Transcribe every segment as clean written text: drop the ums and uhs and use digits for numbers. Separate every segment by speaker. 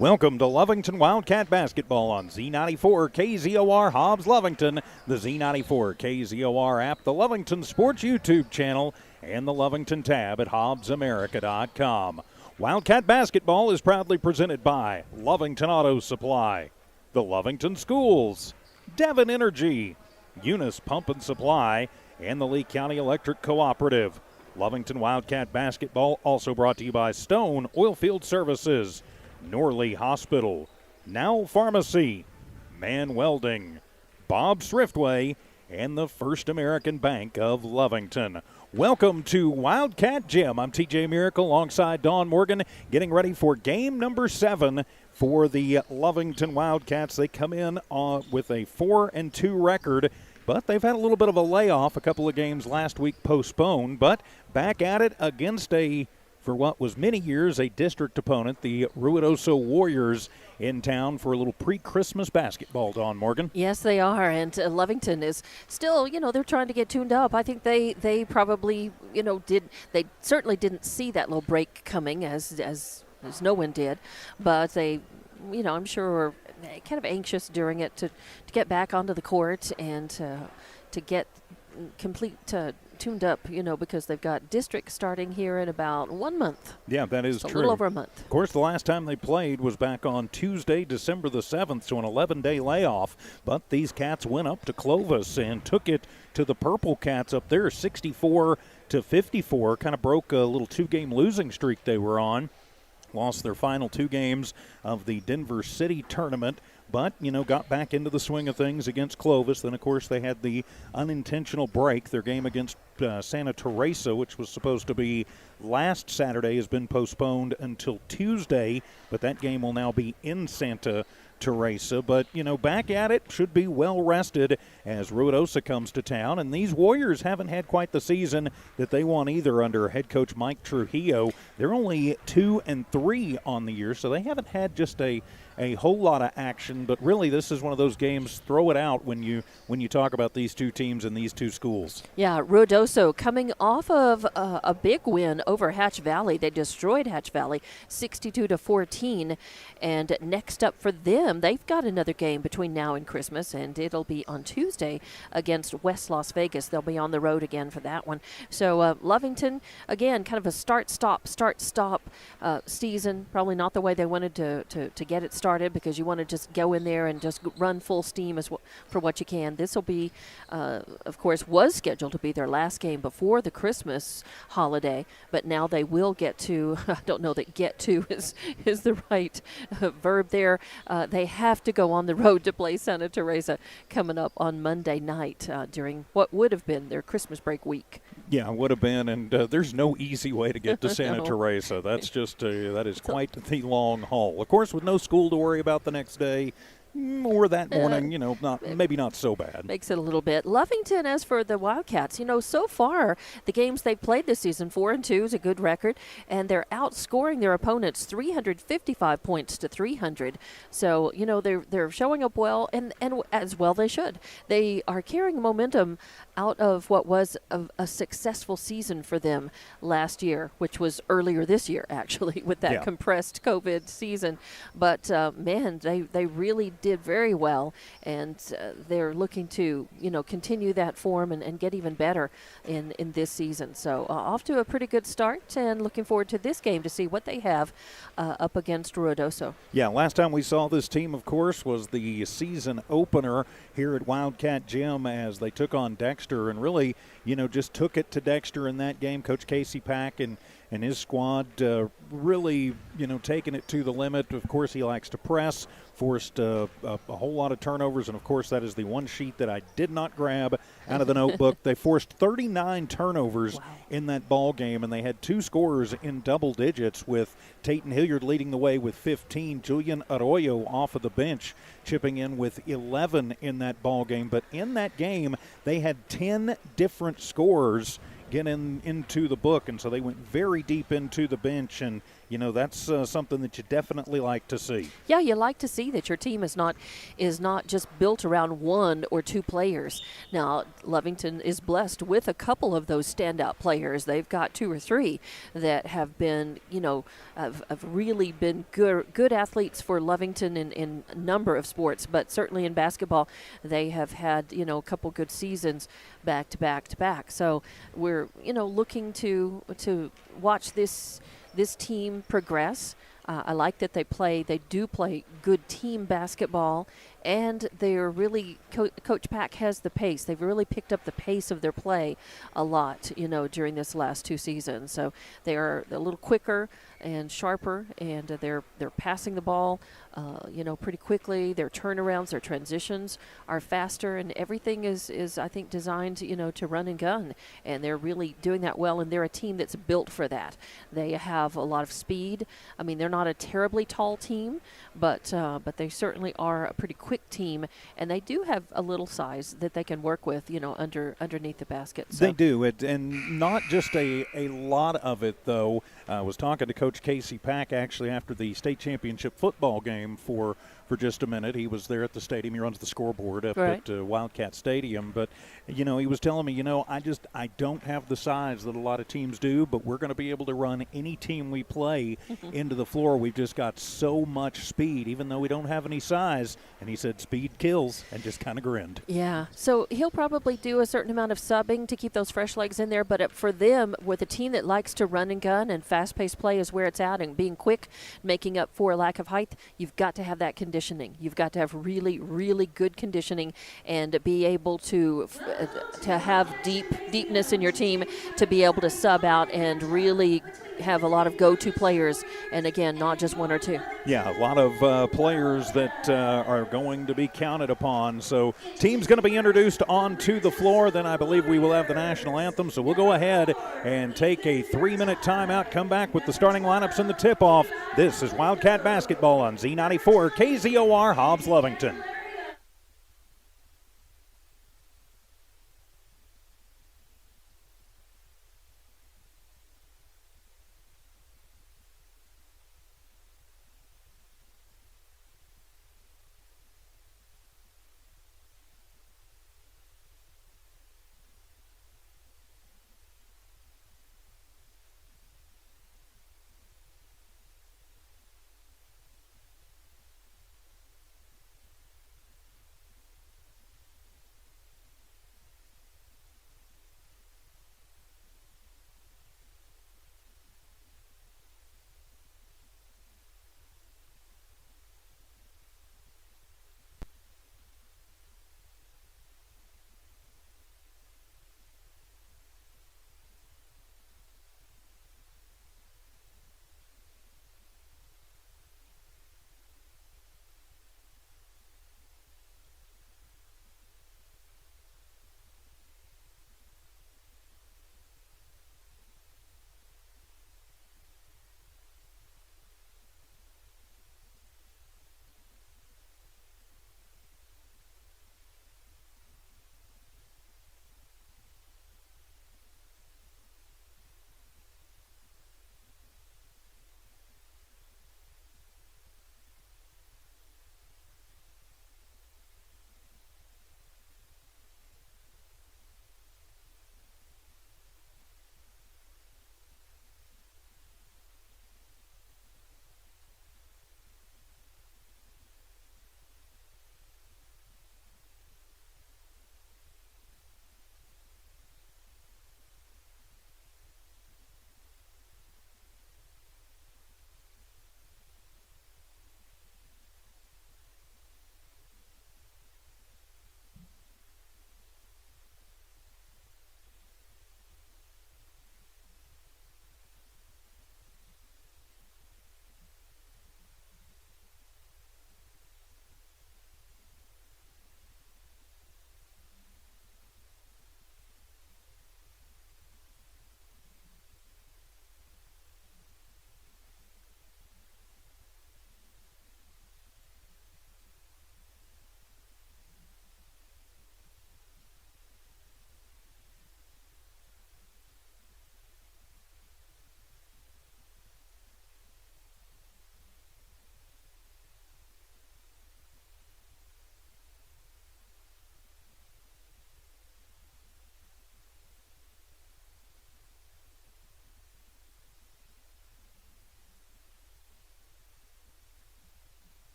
Speaker 1: Welcome to Lovington Wildcat Basketball on Z94 KZOR Hobbs Lovington, the Z94 KZOR app, the Lovington Sports YouTube channel, and the Lovington tab at hobbsamerica.com. Wildcat Basketball is proudly presented by Lovington Auto Supply, the Lovington Schools, Devon Energy, Eunice Pump and Supply, and the Lee County Electric Cooperative. Lovington Wildcat Basketball also brought to you by Stone Oilfield Services, Norley Hospital, Now Pharmacy, Man Welding, Bob's Thriftway, and the First American Bank of Lovington. Welcome to Wildcat Gym. I'm TJ Miracle alongside Dawn Morgan, getting ready for game number 7 for the Lovington Wildcats. They come in with a 4-2 record, but they've had a little bit of a layoff. A couple of games last week postponed, but back at it against for what was many years a district opponent, the Ruidoso Warriors, in town for a little pre-Christmas basketball, Dawn Morgan.
Speaker 2: Yes, they are, and Lovington is still, they're trying to get tuned up. I think they probably, they certainly didn't see that little break coming as no one did, but they, I'm sure were kind of anxious during it to get back onto the court and to get complete tuned up, because they've got district starting here in about 1 month.
Speaker 1: Yeah, that is true.
Speaker 2: A little over a month.
Speaker 1: Of course, the last time they played was back on Tuesday, December the 7th, so an 11-day layoff. But these Cats went up to Clovis and took it to the Purple Cats up there, 64-54. Kind of broke a little 2-game losing streak they were on. Lost their final 2 games of the Denver City tournament, but, got back into the swing of things against Clovis. Then, of course, they had the unintentional break. Their game against Santa Teresa, which was supposed to be last Saturday, has been postponed until Tuesday, but that game will now be in Santa Teresa. But, back at it, should be well rested as Ruidoso comes to town. And these Warriors haven't had quite the season that they want either under head coach Mike Trujillo. They're only 2-3 on the year, so they haven't had just a whole lot of action. But really, this is one of those games, throw it out when you talk about these two teams and these two schools.
Speaker 2: Yeah, Ruidoso coming off of a big win over Hatch Valley. They destroyed Hatch Valley 62-14. And next up for them, they've got another game between now and Christmas, and it'll be on Tuesday against West Las Vegas. They'll be on the road again for that one. So Lovington, again, kind of a start-stop season. Probably not the way they wanted to get it started, because you want to just go in there and just run full steam for what you can. This will be, of course, was scheduled to be their last game before the Christmas holiday, but now they will get to, I don't know that get to is the right verb there. They have to go on the road to play Santa Teresa coming up on Monday night during what would have been their Christmas break week.
Speaker 1: Yeah, it would have been, and there's no easy way to get to Santa Teresa. That's just that is quite the long haul. Of course, with no school to worry about the next day, or that morning, maybe not so bad.
Speaker 2: Makes it a little bit. Lovington, as for the Wildcats, so far the games they've played this season, 4-2 is a good record, and they're outscoring their opponents 355 points to 300. So, they're showing up well, and as well they should. They are carrying momentum out of what was a successful season for them last year, which was earlier this year, actually, with that compressed COVID season. But, man, they really did very well, and they're looking to continue that form and get even better in this season. So off to a pretty good start, and looking forward to this game to see what they have up against Ruidoso.
Speaker 1: Yeah, last time we saw this team, of course, was the season opener here at Wildcat Gym as they took on Dexter, and really just took it to Dexter in that game. Coach Casey Pack and his squad really taking it to the limit. Of course, he likes to press, forced a whole lot of turnovers, and of course that is the one sheet that I did not grab out of the notebook. They forced 39 turnovers in that ball game, and they had 2 scorers in double digits, with Tayton Hilliard leading the way with 15, Julian Arroyo off of the bench chipping in with 11 in that ball game. But in that game, they had 10 different scorers get into the book, and so they went very deep into the bench and that's something that you definitely like to see.
Speaker 2: Yeah, you like to see that your team is not just built around one or two players. Now, Lovington is blessed with a couple of those standout players. They've got two or three that have been, have really been good athletes for Lovington in a number of sports, but certainly in basketball, they have had, a couple good seasons back to back to back. So we're, looking to watch this team progress. I like that they do play good team basketball, and they're really, Coach Pack has the pace. They've really picked up the pace of their play a lot, during this last two seasons. So they are a little quicker and sharper, and they're passing the ball, pretty quickly. Their turnarounds, their transitions are faster, and everything is I think designed, to run and gun, and they're really doing that well. And they're a team that's built for that. They have a lot of speed. I mean, they're not a terribly tall team, but they certainly are a pretty quick team, and they do have a little size that they can work with, underneath the basket. So.
Speaker 1: They do, and not just a lot of it, though. I was talking to Coach Casey Pack actually after the state championship football game for just a minute. He was there at the stadium. He runs the scoreboard up
Speaker 2: right.
Speaker 1: at Wildcat Stadium. But, he was telling me, I don't have the size that a lot of teams do, but we're going to be able to run any team we play into the floor. We've just got so much speed, even though we don't have any size. And he said speed kills, and just kind of grinned.
Speaker 2: Yeah, so he'll probably do a certain amount of subbing to keep those fresh legs in there, but for them, with a team that likes to run and gun and fast-paced play is where it's at, and being quick, making up for a lack of height, you've got to have that conditioning. You've got to have really, really good conditioning and be able to have deepness in your team to be able to sub out and really have a lot of go-to players, and again, not just one or two.
Speaker 1: Yeah, a lot of players that are going to be counted upon. So team's going to be introduced onto the floor. Then I believe we will have the national anthem. So we'll go ahead and take a 3-minute timeout, come back with the starting lineups and the tip-off. This is Wildcat Basketball on Z94 KZOR Hobbs Lovington.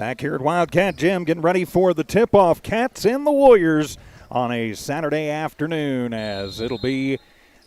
Speaker 1: Back here at Wildcat Gym, getting ready for the tip-off. Cats and the Warriors on a Saturday afternoon, as it'll be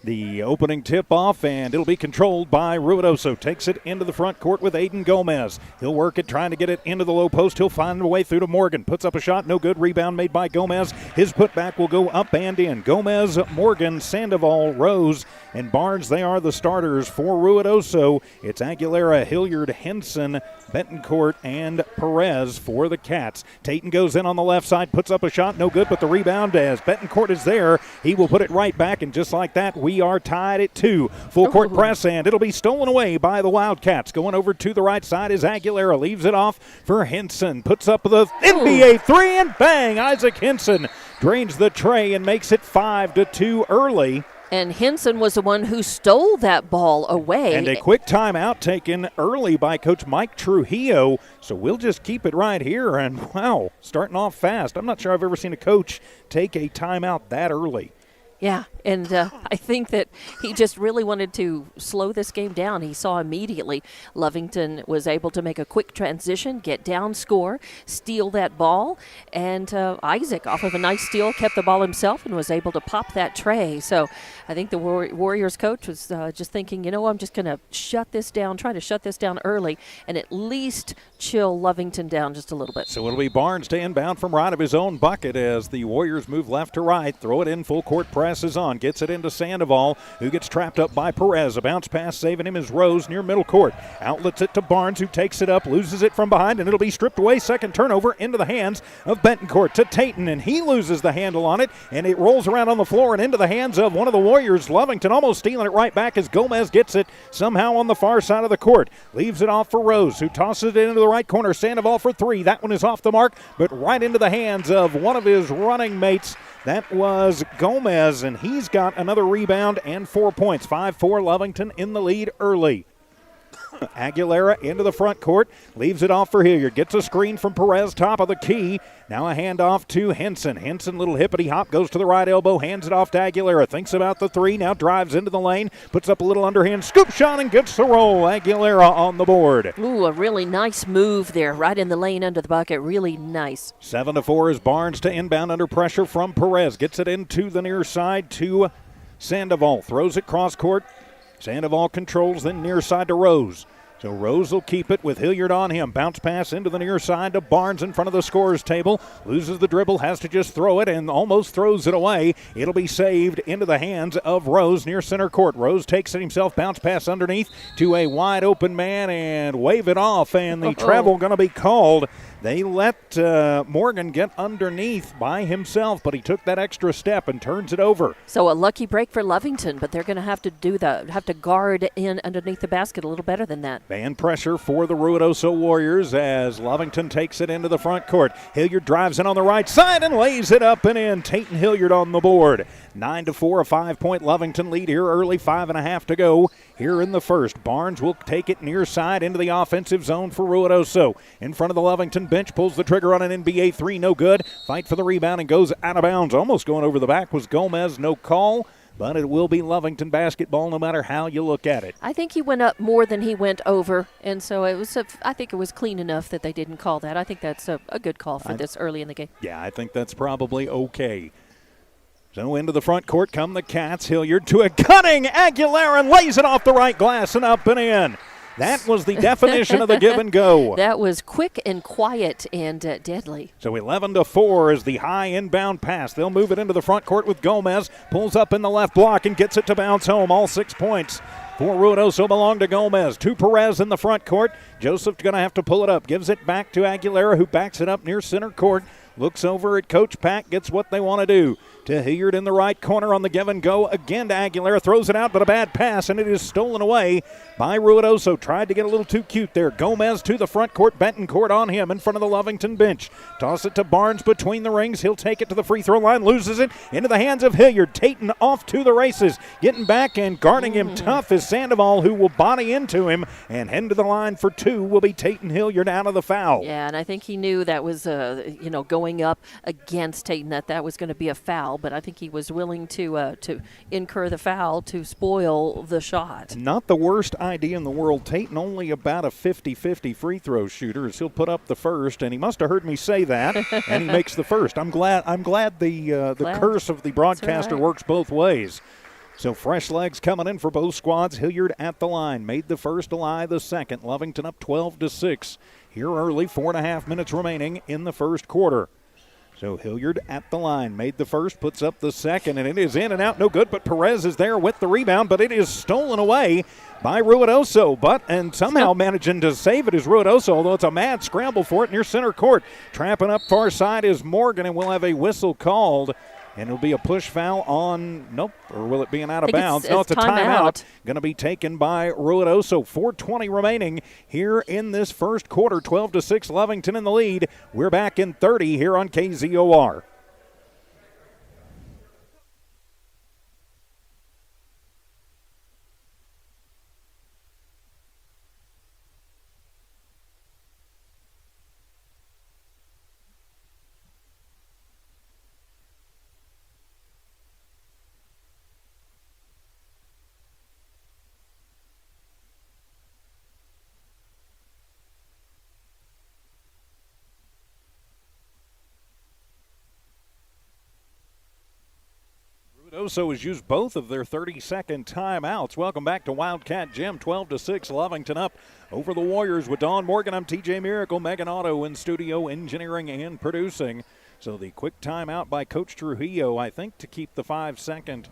Speaker 1: the opening tip-off, and it'll be controlled by Ruidoso. Takes it into the front court with Aiden Gomez. He'll work it, trying to get it into the low post. He'll find a way through to Morgan. Puts up a shot, no good. Rebound made by Gomez. His putback will go up and in. Gomez, Morgan, Sandoval, Rose, and Barnes, they are the starters for Ruidoso. It's Aguilera, Hilliard, Henson, Betancourt, and Perez for the Cats. Tayton goes in on the left side, puts up a shot, no good, but the rebound as Betancourt is there. He will put it right back, and just like that, we are tied at 2. Full court press, and it'll be stolen away by the Wildcats. Going over to the right side is Aguilera. Leaves it off for Henson. Puts up the NBA 3, and bang! Isaac Henson drains the tray and makes it 5-2 early.
Speaker 2: And Henson was the one who stole that ball away.
Speaker 1: And a quick timeout taken early by Coach Mike Trujillo. So we'll just keep it right here. And, wow, starting off fast. I'm not sure I've ever seen a coach take a timeout that early.
Speaker 2: Yeah, and I think that he just really wanted to slow this game down. He saw immediately Lovington was able to make a quick transition, get down, score, steal that ball, and Isaac, off of a nice steal, kept the ball himself and was able to pop that tray. So I think the Warriors coach was just thinking, I'm just going to shut this down, try to shut this down early, and at least chill Lovington down just a little bit.
Speaker 1: So it'll be Barnes to inbound from right of his own bucket as the Warriors move left to right, throw it in, full court press is on, gets it into Sandoval, who gets trapped up by Perez. A bounce pass saving him is Rose near middle court. Outlets it to Barnes, who takes it up, loses it from behind, and it'll be stripped away. Second turnover into the hands of Betancourt to Tayton, and he loses the handle on it, and it rolls around on the floor and into the hands of one of the Warriors. Lovington almost stealing it right back as Gomez gets it somehow on the far side of the court. Leaves it off for Rose, who tosses it into the right corner. Sandoval for 3. That one is off the mark, but right into the hands of one of his running mates. That was Gomez, and he's got another rebound and 4 points. 5-4, Lovington in the lead early. Aguilera into the front court, leaves it off for Hilliard. Gets a screen from Perez, top of the key. Now a handoff to Henson. Henson, little hippity hop, goes to the right elbow, hands it off to Aguilera. Thinks about the 3, now drives into the lane, puts up a little underhand scoop shot and gets the roll. Aguilera on the board.
Speaker 2: Ooh, a really nice move there, right in the lane under the bucket. Really nice.
Speaker 1: 7-4 is Barnes to inbound under pressure from Perez. Gets it into the near side to Sandoval. Throws it cross court. Sandoval controls, then near side to Rose. So Rose will keep it with Hilliard on him. Bounce pass into the near side to Barnes in front of the scorer's table. Loses the dribble, has to just throw it, and almost throws it away. It'll be saved into the hands of Rose near center court. Rose takes it himself. Bounce pass underneath to a wide open man and wave it off, and the travel going to be called. They let Morgan get underneath by himself, but he took that extra step and turns it over.
Speaker 2: So a lucky break for Lovington, but they're going to have to guard in underneath the basket a little better than that.
Speaker 1: Man pressure for the Ruidoso Warriors as Lovington takes it into the front court. Hilliard drives in on the right side and lays it up and in. Tayton Hilliard on the board. 9-4, a 5-point Lovington lead here early, 5.5 to go here in the first. Barnes will take it near side into the offensive zone for Ruidoso. In front of the Lovington bench, pulls the trigger on an NBA 3, no good. Fight for the rebound and goes out of bounds. Almost going over the back was Gomez, no call. But it will be Lovington basketball no matter how you look at it.
Speaker 2: I think he went up more than he went over, and so I think it was clean enough that they didn't call that. I think that's a good call for this early in the game.
Speaker 1: Yeah, I think that's probably okay. So into the front court come the Cats. Hilliard to a cutting Aguilera and lays it off the right glass and up and in. That was the definition of the give and go.
Speaker 2: That was quick and quiet and deadly.
Speaker 1: So 11-4 is the high inbound pass. They'll move it into the front court with Gomez. Pulls up in the left block and gets it to bounce home. All 6 points for Ruidoso belong to Gomez. To Perez in the front court. Joseph's going to have to pull it up. Gives it back to Aguilera, who backs it up near center court. Looks over at Coach Pack, gets what they want to do. To Hilliard in the right corner on the give and go. Again to Aguilera, throws it out, but a bad pass, and it is stolen away by Ruidoso. Tried to get a little too cute there. Gomez to the front court, Betancourt on him in front of the Lovington bench. Toss it to Barnes between the rings. He'll take it to the free throw line, loses it into the hands of Hilliard. Tayton off to the races. Getting back and guarding him tough is Sandoval, who will body into him, and heading to the line for 2 will be Tayton Hilliard out of the foul.
Speaker 2: Yeah, and I think he knew that was, going up against Tayton, that was going to be a foul. foul, but I think he was willing to incur the foul to spoil the shot.
Speaker 1: Not the worst idea in the world. Tatum only about a 50-50 free throw shooter as he'll put up the first, and he must have heard me say that, and he makes the first. I'm glad the curse of the broadcaster works both ways. So fresh legs coming in for both squads. Hilliard at the line. Made the first, Ely the second. Lovington up 12-6. Here early, 4.5 minutes remaining in the first quarter. So Hilliard at the line. Made the first, puts up the second, and it is in and out. No good, but Perez is there with the rebound, but it is stolen away by Ruidoso. And somehow managing to save it is Ruidoso, although it's a mad scramble for it near center court. Trapping up far side is Morgan, and we'll have a whistle called. And it'll be a push foul on, or will it be an out of bounds? No, it's a timeout. Going to be taken by Ruidoso. 4:20 remaining here in this first quarter. 12-6, Lovington in the lead. We're back in 30 here on KZOR. Ruidoso has used both of their 30-second timeouts. Welcome back to Wildcat Gym. 12-6, Lovington up over the Warriors with Dawn Morgan. I'm TJ Miracle, Megan Otto in studio, engineering and producing. So the quick timeout by Coach Trujillo, I think, to keep the 5-second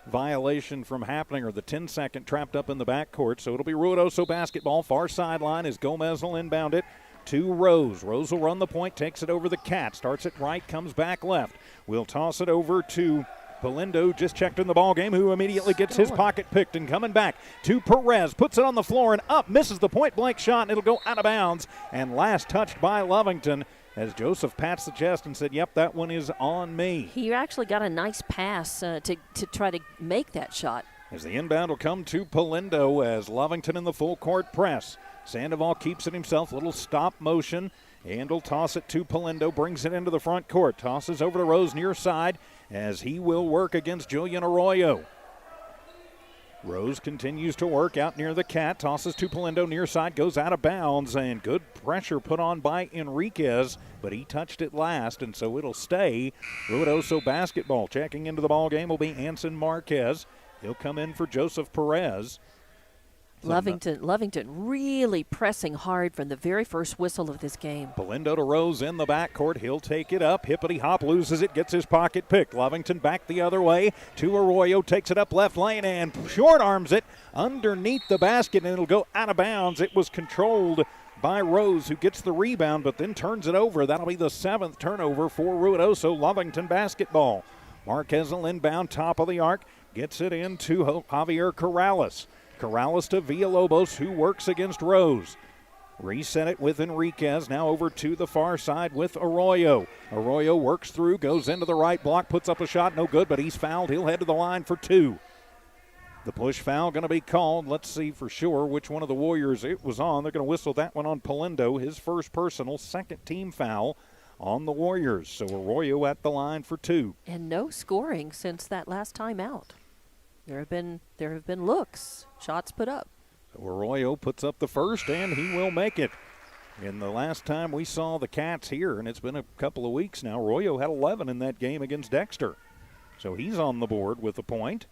Speaker 1: violation from happening, or the 10-second trapped up in the backcourt. So it'll be Ruidoso basketball. Far sideline as Gomez will inbound it to Rose. Rose will run the point, takes it over the Cat. Starts it right, comes back left. We'll toss it over to Polindo, just checked in the ball game, who immediately gets his pocket picked, and coming back to Perez, puts it on the floor and up, misses the point-blank shot, and it'll go out of bounds. And last touched by Lovington as Joseph pats the chest and said, yep, that one is on me.
Speaker 2: He actually got a nice pass to try to make that shot.
Speaker 1: As the inbound will come to Polindo as Lovington in the full court press. Sandoval keeps it himself, little stop motion, and will toss it to Polindo, brings it into the front court, tosses over to Rose near side as he will work against Julian Arroyo. Rose continues to work out near the Cat, tosses to Polindo near side, goes out of bounds, and good pressure put on by Enriquez, but he touched it last, and so it'll stay Ruidoso basketball. Checking into the ball game will be Anson Marquez. He'll come in for Joseph Perez.
Speaker 2: Lovington really pressing hard from the very first whistle of this game.
Speaker 1: Polindo to Rose in the backcourt. He'll take it up. Hippity hop, loses it, gets his pocket picked. Lovington back the other way to Arroyo, takes it up left lane and short arms it underneath the basket, and it'll go out of bounds. It was controlled by Rose, who gets the rebound but then turns it over. That'll be the 7th turnover for Ruidoso. Lovington basketball. Marquez will inbound, top of the arc, gets it into Javier Corrales. Corrales to Villalobos, who works against Rose. Reset it with Enriquez. Now over to the far side with Arroyo. Arroyo works through, goes into the right block, puts up a shot, no good, but he's fouled. He'll head to the line for 2. The push foul going to be called. Let's see for sure which one of the Warriors it was on. They're going to whistle that one on Polindo, his first personal, second team foul on the Warriors. So Arroyo at the line for 2.
Speaker 2: And no scoring since that last time out. There have been looks, shots put up.
Speaker 1: Arroyo puts up the first, and he will make it. In the last time we saw the Cats here, and it's been a couple of weeks now, Arroyo had 11 in that game against Dexter. So he's on the board with a point.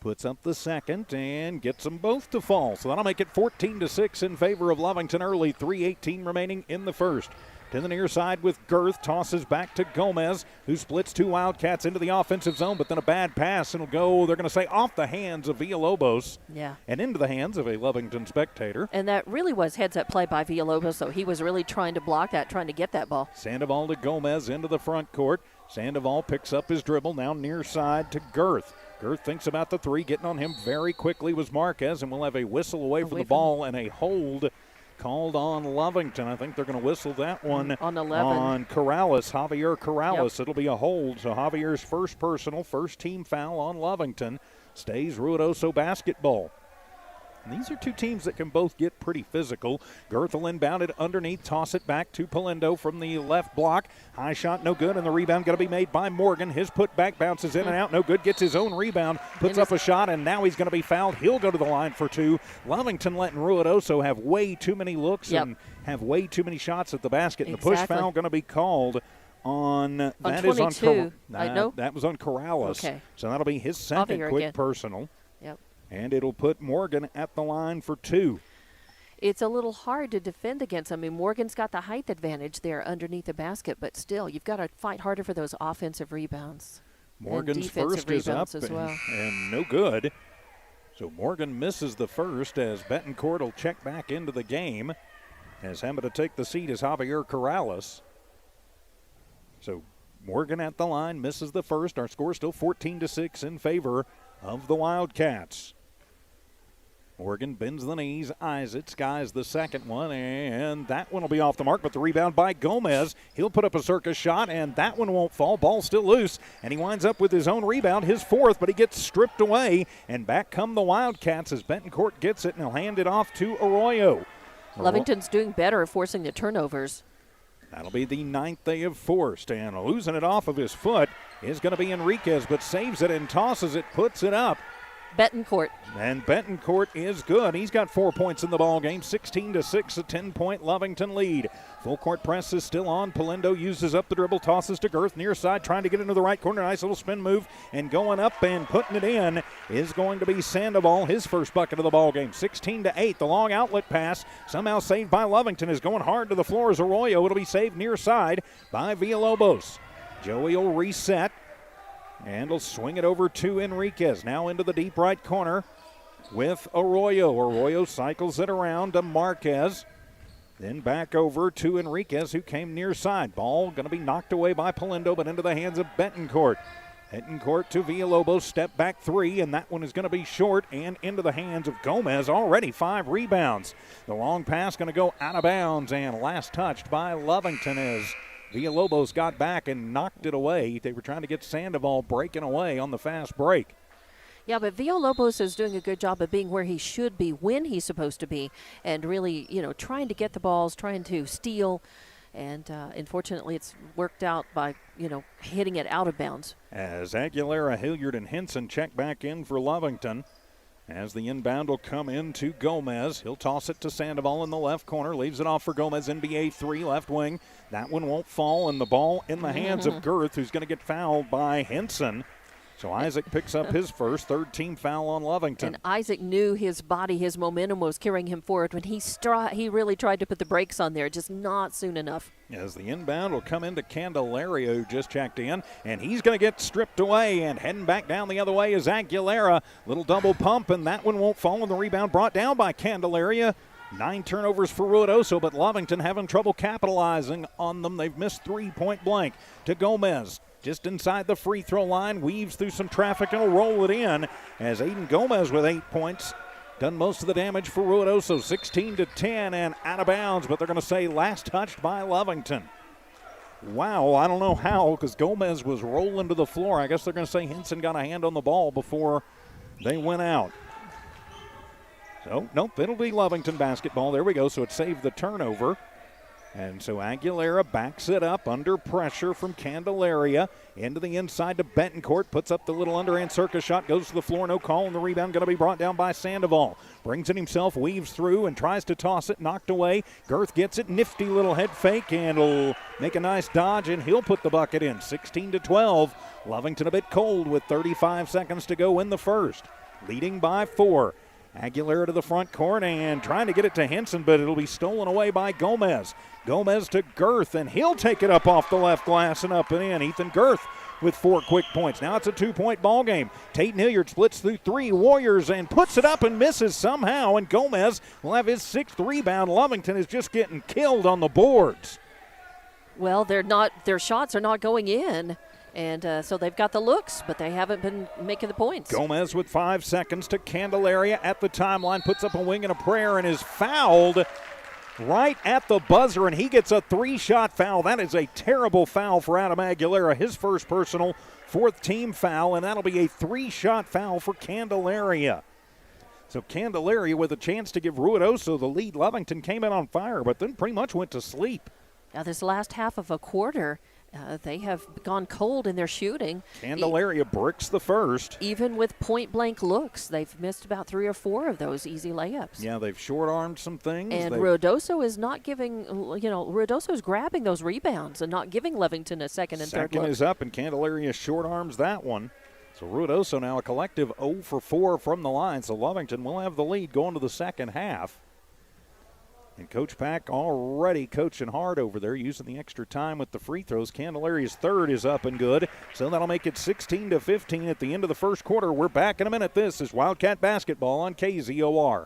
Speaker 1: Puts up the second and gets them both to fall. So that'll make it 14-6 in favor of Lovington early. 3:18 remaining in the first. To the near side with Girth, tosses back to Gomez, who splits 2 Wildcats into the offensive zone, but then a bad pass, and it'll go, they're going to say, off the hands of Villalobos.
Speaker 2: Yeah.
Speaker 1: And into the hands of a Lovington spectator.
Speaker 2: And that really was heads-up play by Villalobos, so he was really trying to block that, trying to get that ball.
Speaker 1: Sandoval to Gomez into the front court. Sandoval picks up his dribble, now near side to Girth. Girth thinks about the 3, getting on him very quickly was Marquez, and we'll have a whistle away from the ball and a hold called on Lovington. I think they're going to whistle that one
Speaker 2: on 11.
Speaker 1: On Corrales, Javier Corrales.
Speaker 2: Yep.
Speaker 1: It'll be a hold. So Javier's first personal, first team foul on Lovington. Stays Ruidoso basketball. And these are two teams that can both get pretty physical. Girth will inbound it underneath, toss it back to Polindo from the left block. High shot, no good, and the rebound going to be made by Morgan. His putback bounces in and out, no good, gets his own rebound, puts up a shot, and now he's going to be fouled. He'll go to the line for two. Lovington letting Ruidoso have way too many looks and have way too many shots at the basket. And the push foul going to be called on that
Speaker 2: 22.
Speaker 1: is on
Speaker 2: No?
Speaker 1: That was on Corrales.
Speaker 2: Okay.
Speaker 1: So that'll be his second quick
Speaker 2: again.
Speaker 1: personal.
Speaker 2: Yep.
Speaker 1: And it'll put Morgan at the line for two.
Speaker 2: It's a little hard to defend against. I mean, Morgan's got the height advantage there underneath the basket, but still, you've got to fight harder for those offensive rebounds.
Speaker 1: Morgan's first is up
Speaker 2: as well.
Speaker 1: and no good. So Morgan misses the first as Betancourt will check back into the game. As having to take the seat is Javier Corrales. So Morgan at the line, misses the first. Our score still 14-6 in favor of the Wildcats. Morgan bends the knees, eyes it, skies the second one, and that one will be off the mark, but the rebound by Gomez. He'll put up a circus shot, and that one won't fall. Ball still loose, and he winds up with his own rebound, his fourth, but he gets stripped away, and back come the Wildcats as Betancourt gets it, and he'll hand it off to Arroyo.
Speaker 2: Lovington's doing better at forcing the turnovers.
Speaker 1: That'll be the ninth they have forced, and losing it off of his foot is going to be Enriquez, but saves it and tosses it, puts it up.
Speaker 2: Betancourt.
Speaker 1: And Betancourt is good. He's got 4 points in the ball game, 16-6, a 10-point Lovington lead. Full court press is still on. Polindo uses up the dribble, tosses to Girth, near side, trying to get into the right corner. Nice little spin move, and going up and putting it in is going to be Sandoval, his first bucket of the ball game. 16-8, the long outlet pass, somehow saved by Lovington, is going hard to the floor as Arroyo. It'll be saved near side by Villalobos. Joey will reset. And will swing it over to Enriquez. Now into the deep right corner with Arroyo. Arroyo cycles it around to Marquez. Then back over to Enriquez, who came near side. Ball going to be knocked away by Polindo, but into the hands of Betancourt. Betancourt to Villalobos, step back three, and that one is going to be short and into the hands of Gomez. Already 5 rebounds. The long pass going to go out of bounds, and last touched by Lovington as Villalobos got back and knocked it away. They were trying to get Sandoval breaking away on the fast break.
Speaker 2: Yeah, but Villalobos is doing a good job of being where he should be when he's supposed to be, and really, trying to get the balls, trying to steal, and unfortunately it's worked out by, hitting it out of bounds. As
Speaker 1: Aguilera, Hilliard, and Henson check back in for Lovington. As the inbound will come in to Gomez. He'll toss it to Sandoval in the left corner. Leaves it off for Gomez, NBA 3, left wing. That one won't fall, and the ball in the hands of Girth, who's going to get fouled by Henson. So Isaac picks up his first, third team foul on Lovington.
Speaker 2: And Isaac knew his body, his momentum was carrying him forward when he really tried to put the brakes on there, just not soon enough.
Speaker 1: As the inbound will come into Candelaria, who just checked in, and he's going to get stripped away, and heading back down the other way is Aguilera. Little double pump, and that one won't fall, and the rebound brought down by Candelaria. 9 turnovers for Ruidoso, but Lovington having trouble capitalizing on them. They've missed 3 point blank to Gomez. Just inside the free throw line, weaves through some traffic and will roll it in as Aiden Gomez with 8 points. Done most of the damage for Ruidoso, 16-10 and out of bounds, but they're going to say last touched by Lovington. Wow, I don't know how because Gomez was rolling to the floor. I guess they're going to say Henson got a hand on the ball before they went out. So, nope, it'll be Lovington basketball. There we go, so it saved the turnover. And so Aguilera backs it up under pressure from Candelaria into the inside to Betancourt. Puts up the little underhand circus shot, goes to the floor, no call, and the rebound going to be brought down by Sandoval. Brings it himself, weaves through, and tries to toss it, knocked away. Girth gets it, nifty little head fake, and will make a nice dodge, and he'll put the bucket in. 16-12. Lovington a bit cold with 35 seconds to go in the first. Leading by 4. Aguilera to the front court and trying to get it to Henson, but it'll be stolen away by Gomez. Gomez to Girth, and he'll take it up off the left glass and up and in. Ethan Girth with 4 quick points. Now it's a 2-point ball game. Tate Hilliard splits through 3 Warriors and puts it up and misses somehow, and Gomez will have his 6th rebound. Lovington is just getting killed on the boards.
Speaker 2: Well, their shots are not going in. And so they've got the looks, but they haven't been making the points.
Speaker 1: Gomez with 5 seconds to Candelaria at the timeline, puts up a wing and a prayer and is fouled right at the buzzer, and he gets a 3-shot foul. That is a terrible foul for Adam Aguilera, his first personal, 4th team foul, and that'll be a 3-shot foul for Candelaria. So Candelaria with a chance to give Ruidoso the lead. Lovington came in on fire, but then pretty much went to sleep.
Speaker 2: Now this last half of a quarter, they have gone cold in their shooting.
Speaker 1: Candelaria bricks the first.
Speaker 2: Even with point-blank looks, they've missed about 3 or 4 of those easy layups.
Speaker 1: Yeah, they've short-armed some things.
Speaker 2: And Ruidoso is not giving, Ruidoso is grabbing those rebounds and not giving Lovington a second and third look.
Speaker 1: Second is up, and Candelaria short-arms that one. So Ruidoso now a collective 0 for 4 from the line. So Lovington will have the lead going to the second half. And Coach Pack already coaching hard over there, using the extra time with the free throws. Candelaria's third is up and good. So that'll make it 16-15 at the end of the first quarter. We're back in a minute. This is Wildcat Basketball on KZOR.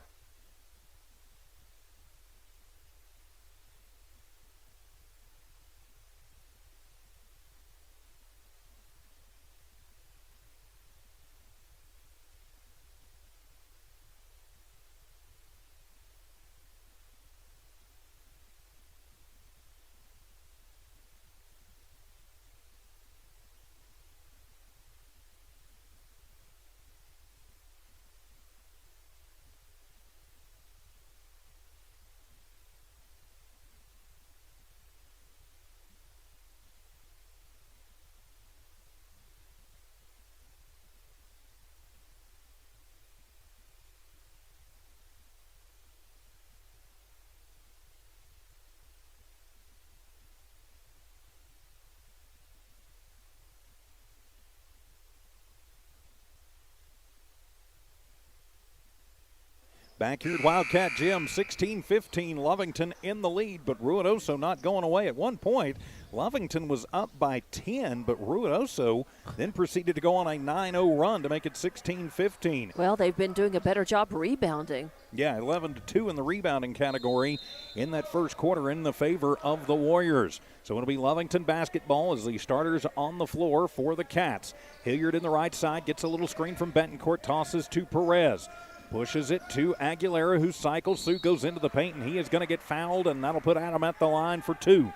Speaker 1: Back here at Wildcat Gym, 16-15, Lovington in the lead, but Ruidoso not going away. At one point, Lovington was up by 10, but Ruidoso then proceeded to go on a 9-0 run to make it 16-15.
Speaker 2: Well, they've been doing a better job rebounding.
Speaker 1: Yeah, 11-2 in the rebounding category in that first quarter in the favor of the Warriors. So it'll be Lovington basketball as the starters on the floor for the Cats. Hilliard in the right side, gets a little screen from Betancourt, tosses to Perez. Pushes it to Aguilera, who cycles through, goes into the paint, and he is going to get fouled, and that'll put Adam at the line for 2.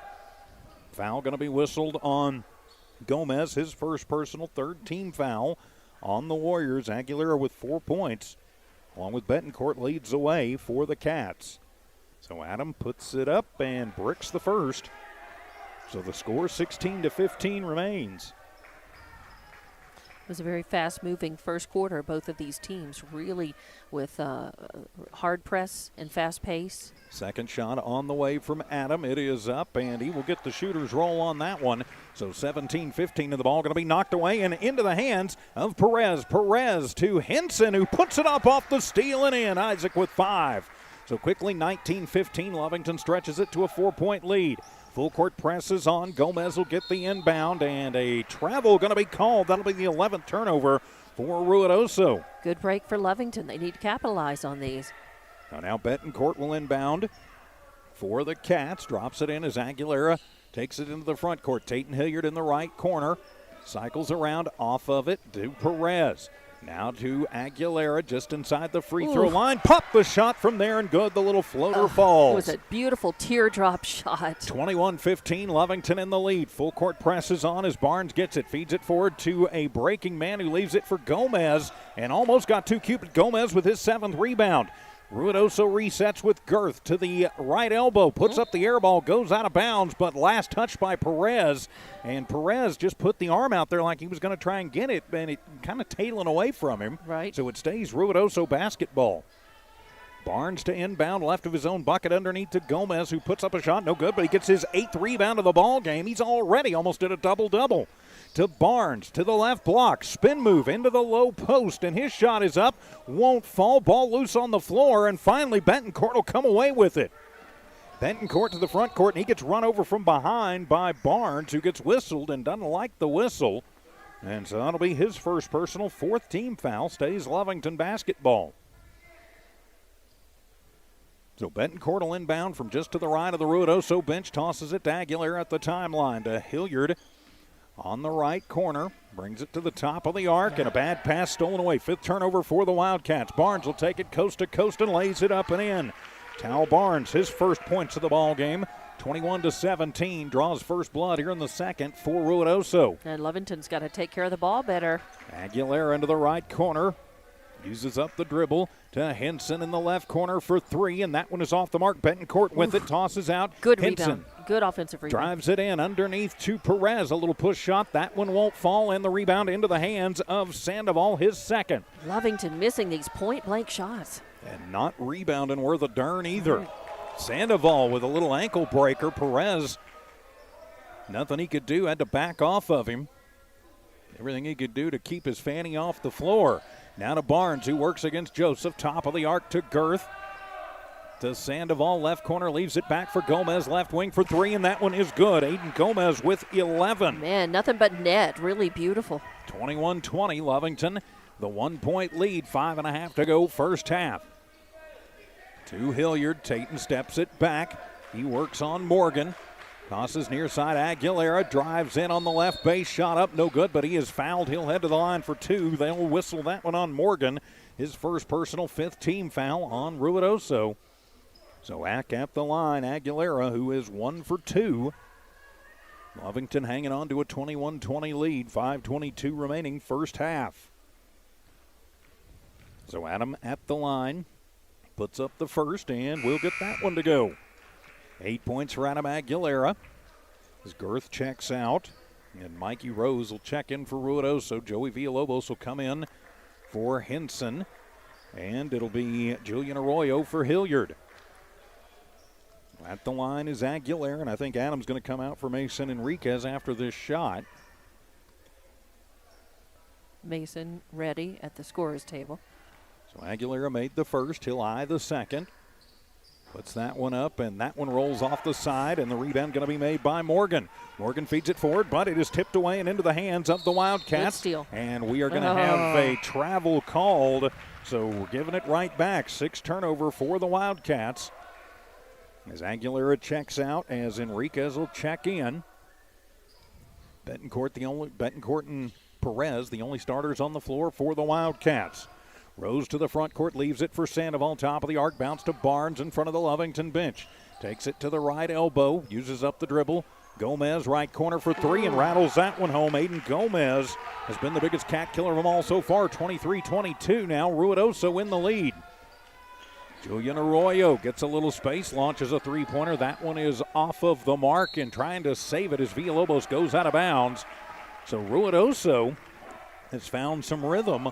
Speaker 1: Foul going to be whistled on Gomez, his first personal, third team foul on the Warriors. Aguilera with 4 points, along with Betancourt, leads the way for the Cats. So Adam puts it up and bricks the first. So the score 16-15 remains.
Speaker 2: It was a very fast-moving first quarter. Both of these teams really with hard press and fast pace.
Speaker 1: Second shot on the way from Adam. It is up, and he will get the shooter's roll on that one. So 17-15, and the ball going to be knocked away and into the hands of Perez. Perez to Henson, who puts it up off the steal and in. Isaac with 5. So quickly, 19-15, Lovington stretches it to a 4-point lead. Full court presses on. Gomez will get the inbound, and a travel going to be called. That'll be the 11th turnover for Ruidoso.
Speaker 2: Good break for Lovington. They need to capitalize on these.
Speaker 1: Now Betancourt will inbound for the Cats. Drops it in as Aguilera takes it into the front court. Tatum Hilliard in the right corner. Cycles around off of it to Perez. Now to Aguilera just inside the free throw line. Pop the shot from there and good. The little floater falls.
Speaker 2: It was a beautiful teardrop shot.
Speaker 1: 21-15, Lovington in the lead. Full court presses on as Barnes gets it. Feeds it forward to a breaking man who leaves it for Gomez. And almost got 2 Cupid. Gomez with his 7th rebound. Ruidoso resets with girth to the right elbow, puts up the air ball, goes out of bounds, but last touch by Perez. And Perez just put the arm out there like he was going to try and get it, and it kind of tailing away from him.
Speaker 2: Right.
Speaker 1: So it stays Ruidoso basketball. Barnes to inbound, left of his own bucket underneath to Gomez, who puts up a shot, no good, but he gets his 8th rebound of the ball game. He's already almost at a double-double. To Barnes, to the left block, spin move into the low post, and his shot is up, won't fall, ball loose on the floor, and finally Betancourt will come away with it. Betancourt to the front court, and he gets run over from behind by Barnes, who gets whistled and doesn't like the whistle. And so that'll be his first personal, 4th team foul, stays Lovington basketball. So Betancourt will inbound from just to the right of the Ruidoso bench, tosses it to Aguilera at the timeline to Hilliard. On the right corner, brings it to the top of the arc, and a bad pass stolen away. 5th turnover for the Wildcats. Barnes will take it coast to coast and lays it up and in. Tal Barnes, his first points of the ball game. 21-17, draws first blood here in the second for Ruidoso.
Speaker 2: And Lovington's got to take care of the ball better.
Speaker 1: Aguilera into the right corner. Uses up the dribble to Henson in the left corner for three, and that one is off the mark. Betancourt with it, tosses out.
Speaker 2: Good
Speaker 1: Henson
Speaker 2: rebound. Good offensive rebound.
Speaker 1: drives it in underneath to Perez. A little push shot. That one won't fall, and the rebound into the hands of Sandoval, his second.
Speaker 2: Lovington missing these point-blank shots.
Speaker 1: And not rebounding worth a darn either. Sandoval with a little ankle breaker. Perez, nothing he could do, had to back off of him. Everything he could do to keep his fanny off the floor. Now to Barnes, who works against Joseph. Top of the arc to Girth. To Sandoval, left corner, leaves it back for Gomez. Left wing for three, and that one is good. Aiden Gomez with 11.
Speaker 2: Man, nothing but net. Really beautiful.
Speaker 1: 21-20, Lovington. The 1 point lead, 5.5 to go, first half. To Hilliard. Tatum steps it back. He works on Morgan. Tosses near side. Aguilera drives in on the left base. Shot up, no good, but he is fouled. He'll head to the line for two. They'll whistle that one on Morgan. His first personal, fifth team foul on Ruidoso. So at the line, Aguilera, who is 1 for 2. Lovington hanging on to a 21-20 lead. 5:22 remaining, first half. So Adam at the line. Puts up the first, and we'll get that one to go. 8 points for Adam Aguilera. As Girth checks out, and Mikey Rose will check in for Ruidoso. Joey Villalobos will come in for Henson, and it'll be Julian Arroyo for Hilliard. At the line is Aguilera, and I think Adam's going to come out for Mason Enriquez after this shot.
Speaker 2: Mason ready at the scorer's table.
Speaker 1: So Aguilera made the first. He'll eye the second. Puts that one up, and that one rolls off the side, and the rebound going to be made by Morgan. Morgan feeds it forward, but it is tipped away and into the hands of the Wildcats.
Speaker 2: Good steal.
Speaker 1: And we are going to have a travel called, so we're giving it right back. 6 turnover for the Wildcats. As Aguilera checks out, as Enriquez will check in. Betancourt and Perez, the only starters on the floor for the Wildcats. Rose to the front court, leaves it for Sandoval. Top of the arc, bounce to Barnes in front of the Lovington bench. Takes it to the right elbow, uses up the dribble. Gomez, right corner for three, and rattles that one home. Aiden Gomez has been the biggest cat killer of them all so far. 23-22 now. Ruidoso in the lead. Julian Arroyo gets a little space, launches a three-pointer. That one is off of the mark, and trying to save it as Villalobos goes out of bounds. So Ruidoso has found some rhythm.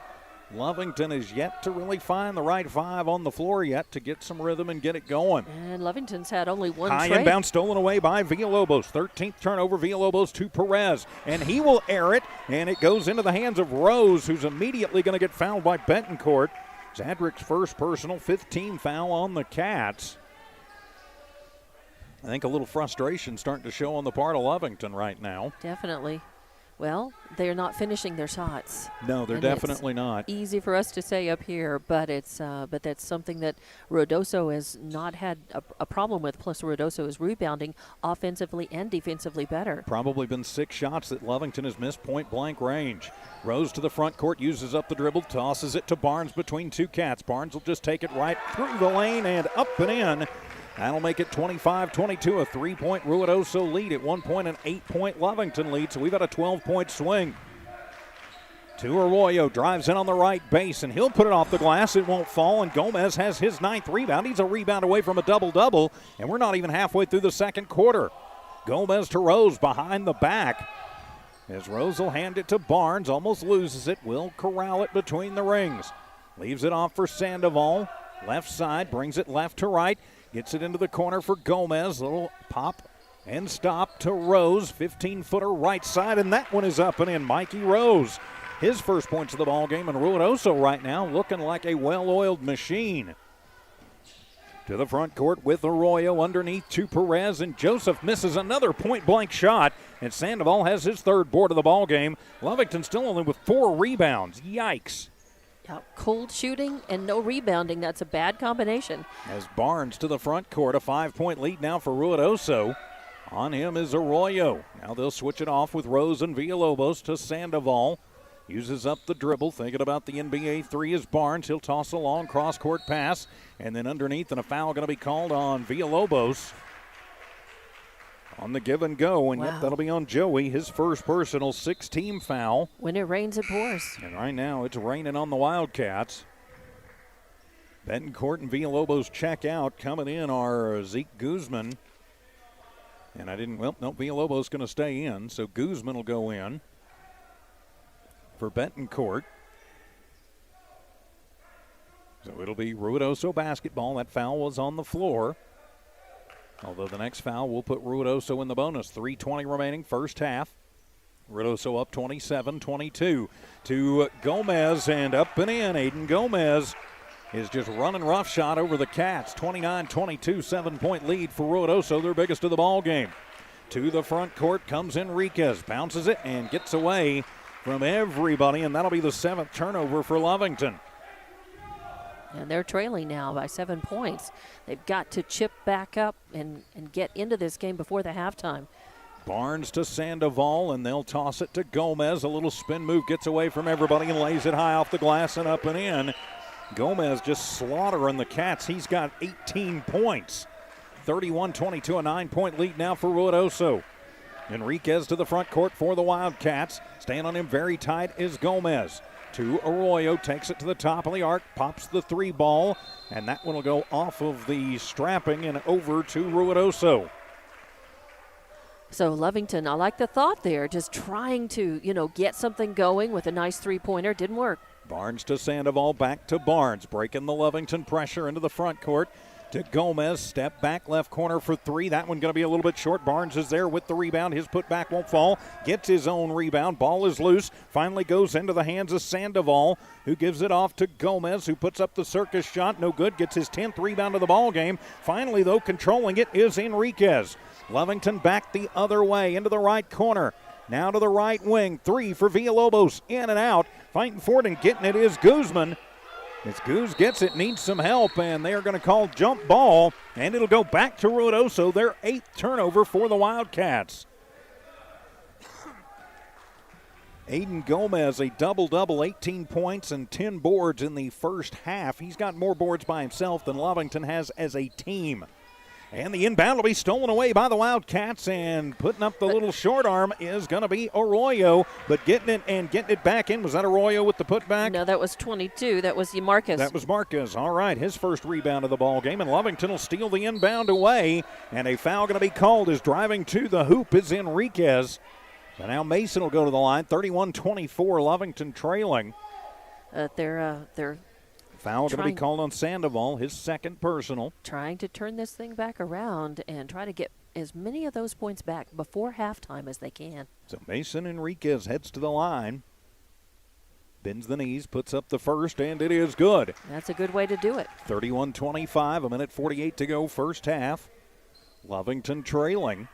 Speaker 1: Lovington is yet to really find the right five on the floor yet to get some rhythm and get it going.
Speaker 2: And Lovington's had only one
Speaker 1: high
Speaker 2: trade.
Speaker 1: inbound stolen away by Villalobos. 13th turnover, Villalobos to Perez. And he will air it, and it goes into the hands of Rose, who's immediately going to get fouled by Betancourt. Zadrick's first personal, 15 foul on the Cats. I think a little frustration starting to show on the part of Lovington right now.
Speaker 2: Definitely. Well, they're not finishing their shots.
Speaker 1: No, they're definitely not.
Speaker 2: Easy for us to say up here, but that's something that Ruidoso has not had a problem with. Plus, Ruidoso is rebounding offensively and defensively better.
Speaker 1: Probably been 6 shots that Lovington has missed point-blank range. Rose to the front court, uses up the dribble, tosses it to Barnes between two Cats. Barnes will just take it right through the lane and up and in. That'll make it 25-22, a 3-point Ruidoso lead. At 1 point, an 8-point Lovington lead, so we've got a 12-point swing. To Arroyo, drives in on the right base, and he'll put it off the glass. It won't fall, and Gomez has his 9th rebound. He's a rebound away from a double-double, and we're not even halfway through the second quarter. Gomez to Rose behind the back. As Rose will hand it to Barnes, almost loses it, will corral it between the rings. Leaves it off for Sandoval. Left side, brings it left to right. Gets it into the corner for Gomez. Little pop and stop to Rose. 15-footer right side, and that one is up and in. Mikey Rose, his first points of the ball game, and Ruidoso right now looking like a well-oiled machine. To the front court with Arroyo underneath to Perez, and Joseph misses another point-blank shot, and Sandoval has his 3rd board of the ball game. Lovington still only with 4 rebounds. Yikes.
Speaker 2: Cold shooting and no rebounding. That's a bad combination.
Speaker 1: As Barnes to the front court, a 5-point lead now for Ruidoso. On him is Arroyo. Now they'll switch it off with Rose and Villalobos to Sandoval. Uses up the dribble, thinking about the NBA 3 is Barnes. He'll toss a long cross-court pass, and then underneath, and a foul going to be called on Villalobos. On the give and go, and yep, that'll be on Joey, his first personal 6-team foul.
Speaker 2: When it rains, it pours.
Speaker 1: And right now, it's raining on the Wildcats. Betancourt and Villalobos check out. Coming in are Zeke Guzman. And Villalobos going to stay in, so Guzman will go in for Betancourt. So it'll be Ruidoso basketball. That foul was on the floor. Although the next foul will put Ruidoso in the bonus. 3:20 remaining, first half. Ruidoso up 27-22 to Gomez, and up and in. Aiden Gomez is just running roughshod over the Cats. 29-22, 7-point lead for Ruidoso, their biggest of the ball game. To the front court comes Enriquez, bounces it and gets away from everybody, and that'll be the 7th turnover for Lovington.
Speaker 2: And they're trailing now by 7 points. They've got to chip back up and get into this game before the halftime.
Speaker 1: Barnes to Sandoval, and they'll toss it to Gomez. A little spin move, gets away from everybody and lays it high off the glass and up and in. Gomez just slaughtering the Cats. He's got 18 points. 31-22, a 9-point lead now for Ruidoso. Enriquez to the front court for the Wildcats. Staying on him very tight is Gomez. To Arroyo, takes it to the top of the arc, pops the 3 ball, and that one will go off of the strapping and over to Ruidoso.
Speaker 2: So Lovington, I like the thought there, just trying to, get something going with a nice 3-pointer. Didn't work.
Speaker 1: Barnes to Sandoval, back to Barnes, breaking the Lovington pressure into the front court. To Gomez, step back left corner for 3. That one going to be a little bit short. Barnes is there with the rebound. His putback won't fall. Gets his own rebound. Ball is loose. Finally goes into the hands of Sandoval, who gives it off to Gomez, who puts up the circus shot. No good. Gets his 10th rebound of the ball game. Finally, though, controlling it is Enriquez. Lovington back the other way into the right corner. Now to the right wing. 3 for Villalobos. In and out. Fighting for it and getting it is Guzman. As Guz gets it, needs some help, and they are going to call jump ball, and it'll go back to Ruidoso, their 8th turnover for the Wildcats. Aiden Gomez, a double-double, 18 points and 10 boards in the first half. He's got more boards by himself than Lovington has as a team. And the inbound will be stolen away by the Wildcats, and putting up the little short arm is going to be Arroyo, but getting it back in. Was that Arroyo with the putback?
Speaker 2: No, that was 22. That was Marcus.
Speaker 1: That was Marcus. All right, his first rebound of the ball game, and Lovington will steal the inbound away, and a foul going to be called as driving to the hoop is Enriquez. So now Mason will go to the line. 31-24, Lovington trailing.
Speaker 2: They're
Speaker 1: foul going to be called on Sandoval, his 2nd personal.
Speaker 2: Trying to turn this thing back around and try to get as many of those points back before halftime as they can.
Speaker 1: So Mason Enriquez heads to the line. Bends the knees, puts up the first, and it is good.
Speaker 2: That's a good way to do it.
Speaker 1: 31-25, a minute 48 to go, first half. Lovington trailing.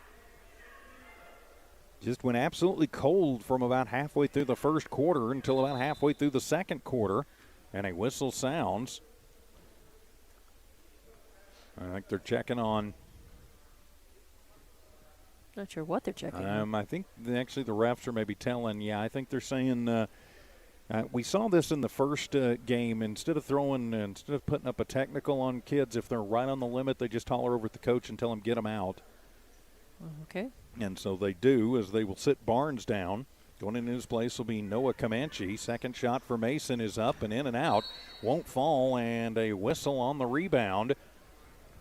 Speaker 1: Just went absolutely cold from about halfway through the first quarter until about halfway through the second quarter. And a whistle sounds. I think they're checking on.
Speaker 2: Not sure what they're checking on.
Speaker 1: I think actually the refs are maybe telling. Yeah, I think they're saying. We saw this in the first game. Instead of putting up a technical on kids, if they're right on the limit, they just holler over at the coach and tell them get them out.
Speaker 2: Okay.
Speaker 1: And so they do, as they will sit Barnes down. Going into his place will be Noah Comanche. Second shot for Mason is up and in and out. Won't fall, and a whistle on the rebound.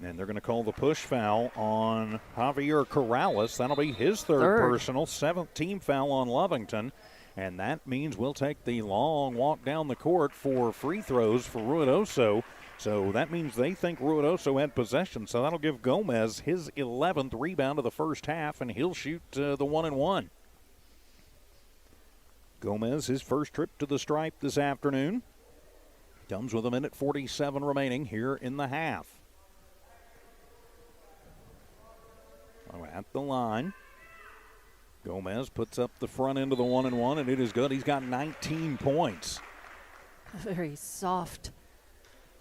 Speaker 1: And they're going to call the push foul on Javier Corrales. That'll be his third personal, 7th team foul on Lovington. And that means we'll take the long walk down the court for free throws for Ruidoso. So that means they think Ruidoso had possession. So that'll give Gomez his 11th rebound of the first half, and he'll shoot the 1-and-1. Gomez, his first trip to the stripe this afternoon. Comes with a minute 47 remaining here in the half. At the line, Gomez puts up the front end of the 1-and-1, and it is good. He's got 19 points.
Speaker 2: A very soft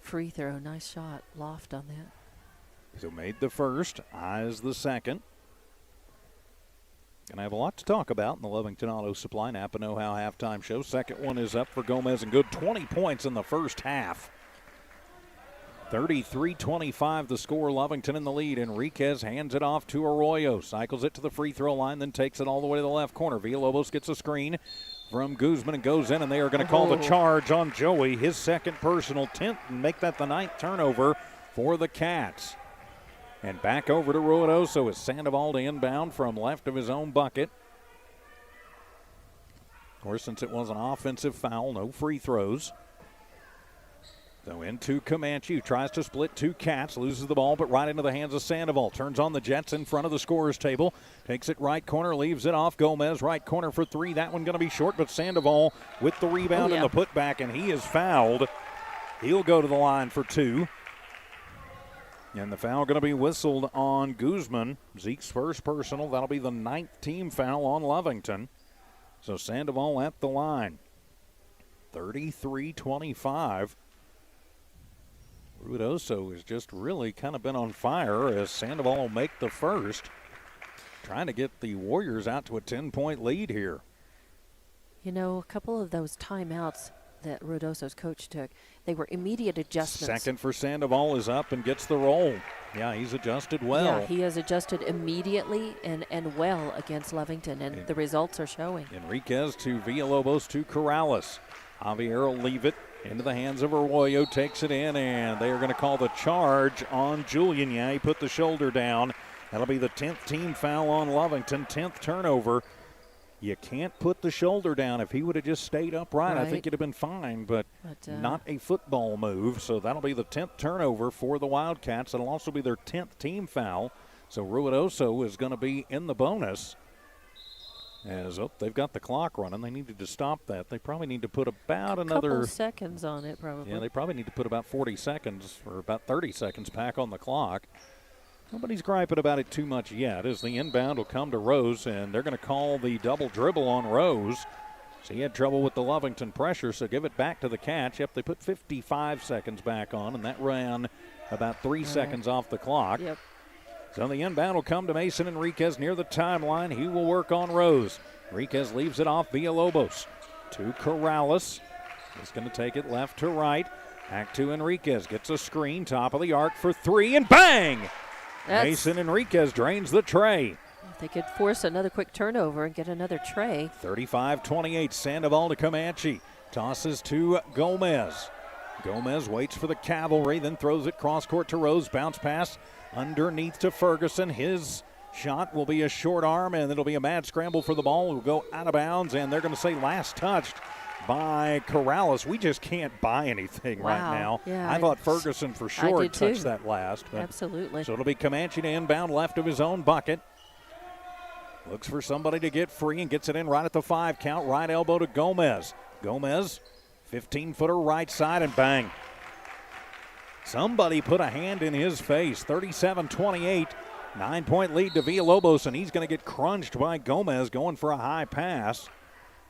Speaker 2: free throw. Nice shot. Loft on that.
Speaker 1: So made the first, eyes the second. Going to have a lot to talk about in the Lovington Auto Supply Napa Know-How halftime show. Second one is up for Gomez, and good 20 points in the first half. 33-25 the score. Lovington in the lead. Enriquez hands it off to Arroyo. Cycles it to the free throw line, then takes it all the way to the left corner. Villalobos gets a screen. from Guzman and goes in, and they are going to call the charge on Joey, his second personal, 10th, and make that the 9th turnover for the Cats. And back over to Ruidoso as Sandoval to inbound from left of his own bucket. Of course, since it was an offensive foul, no free throws. So into Comanche, who tries to split two Cats, loses the ball, but right into the hands of Sandoval. Turns on the Jets in front of the scorer's table. Takes it right corner, leaves it off. Gomez, right corner for three. That one going to be short, but Sandoval with the rebound and the putback, and he is fouled. He'll go to the line for two. And the foul going to be whistled on Guzman. Zeke's first personal. That'll be the 9th team foul on Lovington. So Sandoval at the line. 33-25. Ruidoso has just really kind of been on fire as Sandoval will make the first. Trying to get the Warriors out to a 10-point lead here.
Speaker 2: You know, a couple of those timeouts that Ruidoso's coach took, they were immediate adjustments.
Speaker 1: Second for Sandoval is up and gets the roll. Yeah, he's adjusted well.
Speaker 2: Yeah, he has adjusted immediately and well against Lovington, and the results are showing.
Speaker 1: Enriquez to Villalobos to Corrales. Javier will leave it into the hands of Arroyo, takes it in, and they are going to call the charge on Julian. Yeah, he put the shoulder down. That'll be the 10th team foul on Lovington, 10th turnover. You can't put the shoulder down. If he would have just stayed upright, I think it'd have been fine, but not a football move. So that'll be the 10th turnover for the Wildcats. It'll also be their 10th team foul. So Ruidoso is going to be in the bonus. As they've got the clock running. They needed to stop that. They probably need to put about another
Speaker 2: couple seconds on it, probably.
Speaker 1: Yeah, they probably need to put about 40 seconds or about 30 seconds back on the clock. Nobody's griping about it too much yet, as the inbound will come to Rose, and they're going to call the double dribble on Rose. So he had trouble with the Lovington pressure, so give it back to the Cats. Yep, they put 55 seconds back on, and that ran about 3 seconds off the clock.
Speaker 2: Yep.
Speaker 1: So the inbound will come to Mason Enriquez near the timeline. He will work on Rose. Enriquez leaves it off Villalobos to Corrales. He's going to take it left to right. Back to Enriquez. Gets a screen, top of the arc for three, and bang! Mason Enriquez drains the tray.
Speaker 2: If they could force another quick turnover and get another tray.
Speaker 1: 35-28, Sandoval to Comanche. Tosses to Gomez. Gomez waits for the cavalry, then throws it cross-court to Rose. Bounce pass underneath to Ferguson. His shot will be a short arm, and it'll be a mad scramble for the ball. It will go out of bounds, and they're going to say last touched by Corrales. We just can't buy anything right now.
Speaker 2: Yeah,
Speaker 1: I thought Ferguson for sure touched that last.
Speaker 2: Absolutely.
Speaker 1: So it'll be Comanche to inbound left of his own bucket. Looks for somebody to get free and gets it in right at the 5 count. Right elbow to Gomez. Gomez, 15-footer right side, and bang. Somebody put a hand in his face. 37-28. 9-point lead to Villalobos, and he's going to get crunched by Gomez going for a high pass.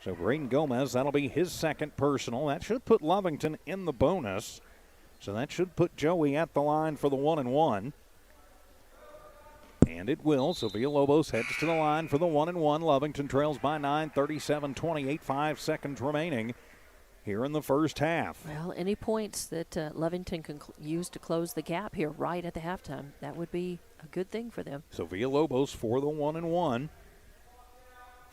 Speaker 1: So Braden Gomez, that'll be his second personal. That should put Lovington in the bonus. So that should put Joey at the line for the 1-and-1. And it will. So Villalobos heads to the line for the 1-and-1. Lovington trails by 9, 37-28, 5 seconds remaining here in the first half.
Speaker 2: Well, any points that Lovington can use to close the gap here right at the halftime, that would be a good thing for them.
Speaker 1: So Villalobos for the 1-and-1.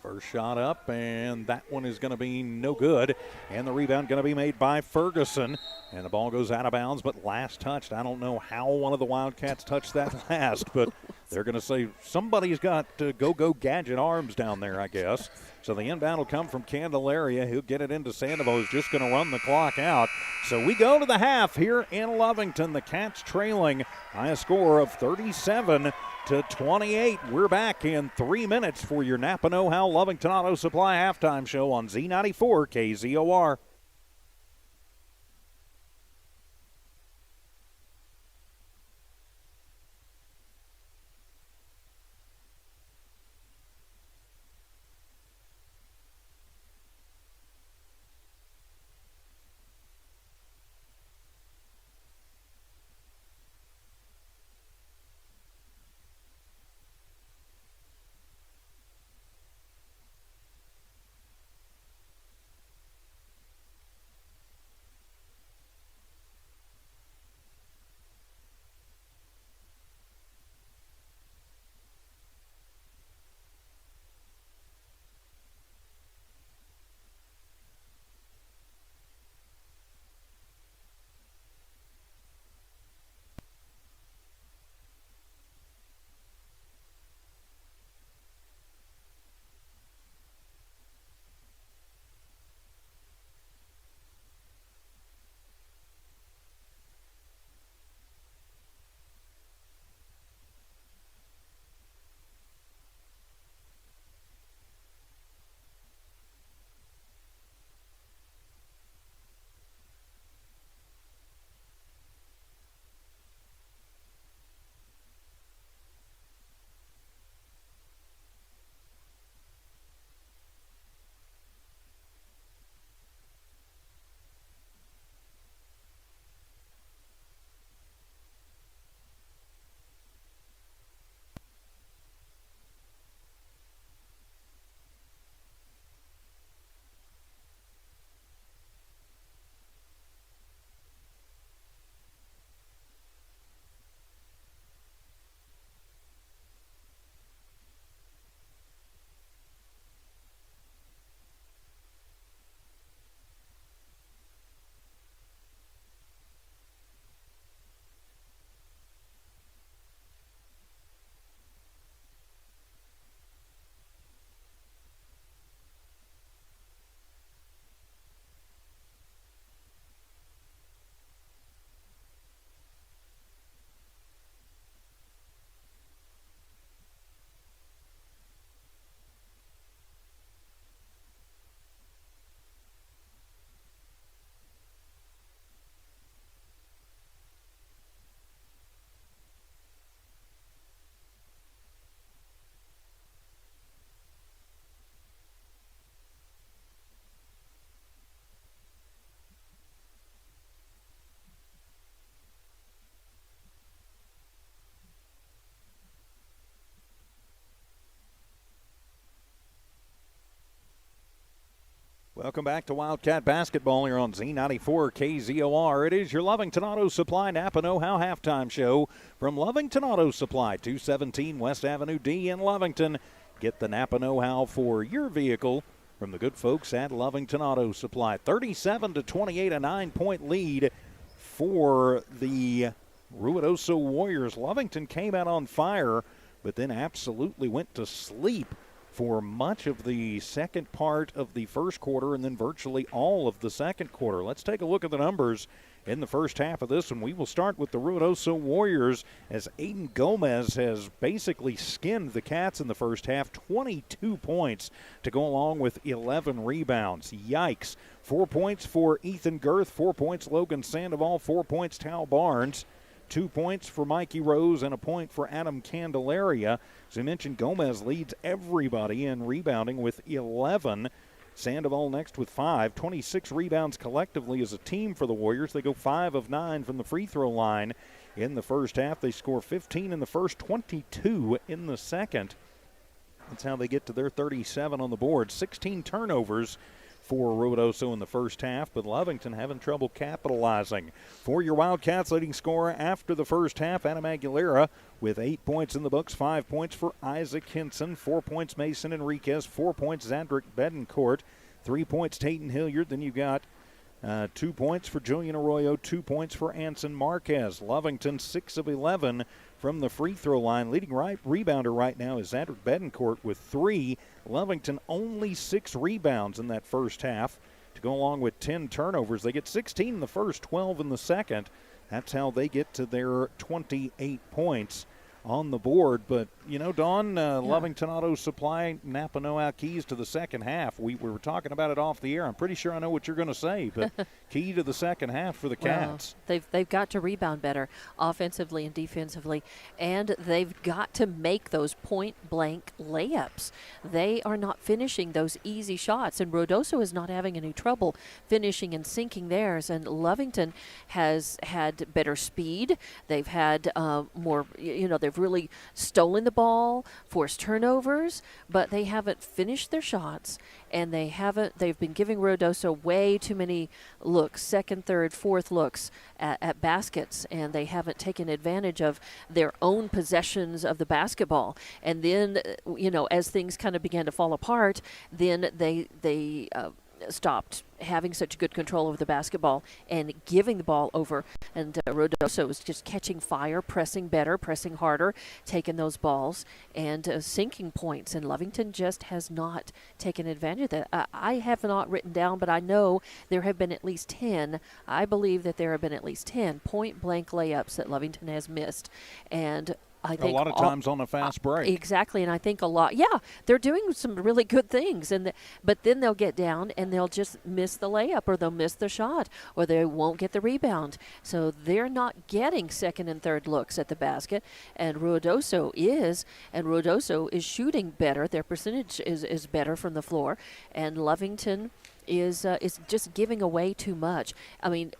Speaker 1: First shot up, and that one is going to be no good. And the rebound going to be made by Ferguson. And the ball goes out of bounds, but last touched. I don't know how one of the Wildcats touched that last, but they're going to say somebody's got go-go gadget arms down there, I guess. So the inbound will come from Candelaria. He'll get it into Sandoval, who's just going to run the clock out. So we go to the half here in Lovington. The Cats trailing by a score of 37-28. We're back in 3 minutes for your Napa Know-How Lovington Auto Supply halftime show on Z94 KZOR. Welcome back to Wildcat Basketball here on Z94 KZOR. It is your Lovington Auto Supply Napa Know-How halftime show from Lovington Auto Supply, 217 West Avenue D in Lovington. Get the Napa Know-How for your vehicle from the good folks at Lovington Auto Supply. 37-28, a 9-point lead for the Ruidoso Warriors. Lovington came out on fire, but then absolutely went to sleep for much of the second part of the first quarter and then virtually all of the second quarter. Let's take a look at the numbers in the first half of this one. We will start with the Ruidoso Warriors as Aiden Gomez has basically skinned the Cats in the first half. 22 points to go along with 11 rebounds. Yikes. 4 points for Ethan Girth, 4 points Logan Sandoval, 4 points Tal Barnes. 2 points for Mikey Rose and a point for Adam Candelaria. As I mentioned, Gomez leads everybody in rebounding with 11. Sandoval next with 5. 26 rebounds collectively as a team for the Warriors. They go 5 of 9 from the free throw line in the first half. They score 15 in the first, 22 in the second. That's how they get to their 37 on the board. 16 turnovers for Ruidoso in the first half, but Lovington having trouble capitalizing. For your Wildcats, leading scorer after the first half, Adam Aguilera with 8 points in the books, 5 points for Isaac Hinson, 4 points Mason Enriquez, 4 points Zandrick Bedencourt, 3 points Tayton Hilliard. Then you've got 2 points for Julian Arroyo, 2 points for Anson Marquez. Lovington 6 of 11 from the free throw line. Leading rebounder right now is Zandrick Bedencourt with 3. Lovington only 6 rebounds in that first half to go along with 10 turnovers. They get 16 in the first, 12 in the second. That's how they get to their 28 points on the board. But, you know, Dawn, Lovington Auto Supply, Napa Know-How keys to the second half. We were talking about it off the air. I'm pretty sure I know what you're going to say, but key to the second half for the Cats.
Speaker 2: Well, they've got to rebound better offensively and defensively, and they've got to make those point-blank layups. They are not finishing those easy shots, and Ruidoso is not having any trouble finishing and sinking theirs, and Lovington has had better speed. They've had more, they've really stolen the ball, forced turnovers, but they haven't finished their shots, and they've been giving Ruidoso way too many looks, second, third, fourth looks at baskets, and they haven't taken advantage of their own possessions of the basketball. And then, as things kind of began to fall apart, then they stopped having such good control over the basketball and giving the ball over. And Ruidoso was just catching fire, pressing better, pressing harder, taking those balls and sinking points. And Lovington just has not taken advantage of that. I have not written down, but I know there have been at least 10. I believe that there have been at least 10 point-blank layups that Lovington has missed. And I think
Speaker 1: a lot of times on a fast break.
Speaker 2: Exactly, and I think a lot. Yeah, they're doing some really good things, but then they'll get down and they'll just miss the layup, or they'll miss the shot, or they won't get the rebound. So they're not getting second and third looks at the basket, and Ruidoso is shooting better. Their percentage is better from the floor, and Lovington is just giving away too much. I mean,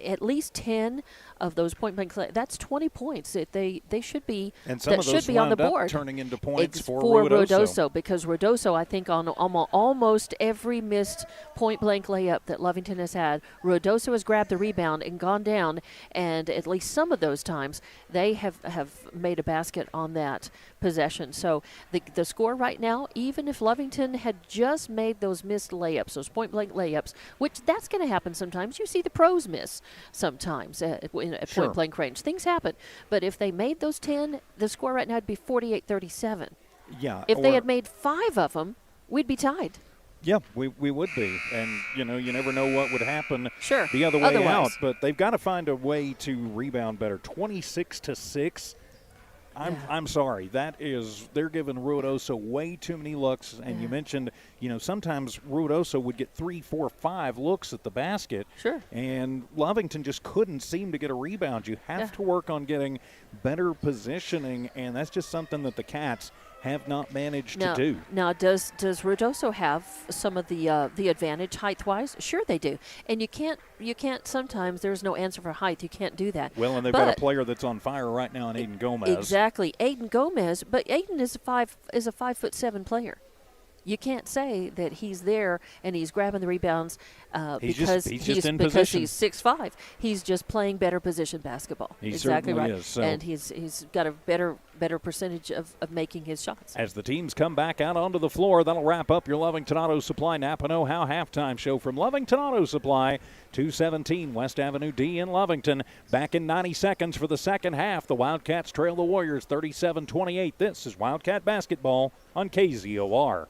Speaker 2: at least 10 of those point-blank, that's 20 points. They should be,
Speaker 1: and some
Speaker 2: that
Speaker 1: of those
Speaker 2: should be on the board.
Speaker 1: Turning into points for
Speaker 2: Ruidoso, because Ruidoso, I think, on almost every missed point-blank layup that Lovington has had, Ruidoso has grabbed the rebound and gone down, and at least some of those times they have made a basket on that possession. So the score right now, even if Lovington had just made those missed layups, those point-blank layups, which that's going to happen sometimes. You see the pros miss sometimes at point-blank range. Things happen. But if they made those 10, the score right now would be 48-37.
Speaker 1: Yeah.
Speaker 2: If they had made 5 of them, we'd be tied.
Speaker 1: Yeah, we would be. And, you never know what would happen the other way
Speaker 2: Otherwise.
Speaker 1: out. But they've got to find a way to rebound better. 26-6. I'm sorry. They're giving Ruidoso way too many looks. And you mentioned, sometimes Ruidoso would get 3, 4, 5 looks at the basket.
Speaker 2: Sure.
Speaker 1: And Lovington just couldn't seem to get a rebound. You have to work on getting better positioning, and that's just something that the Cats have not managed to do.
Speaker 2: Now, does Ruidoso have some of the advantage height-wise? Sure, they do. And you can't. Sometimes there's no answer for height. You can't do that.
Speaker 1: Well, and they've got a player that's on fire right now in Aiden Gomez.
Speaker 2: Exactly, Aiden Gomez. But Aiden is a 5'7" player. you can't say that he's there and he's grabbing the rebounds
Speaker 1: He's just in
Speaker 2: because
Speaker 1: position.
Speaker 2: he's 6'5". He's just playing better position basketball.
Speaker 1: He
Speaker 2: exactly
Speaker 1: certainly
Speaker 2: right.
Speaker 1: is, so.
Speaker 2: And he's got a better percentage of making his shots.
Speaker 1: As the teams come back out onto the floor, that'll wrap up your Lovington Auto Supply Napa Know-How halftime show from Lovington Auto Supply, 217 West Avenue D in Lovington. Back in 90 seconds for the second half. The Wildcats trail the Warriors 37-28. This is Wildcat basketball on KZOR.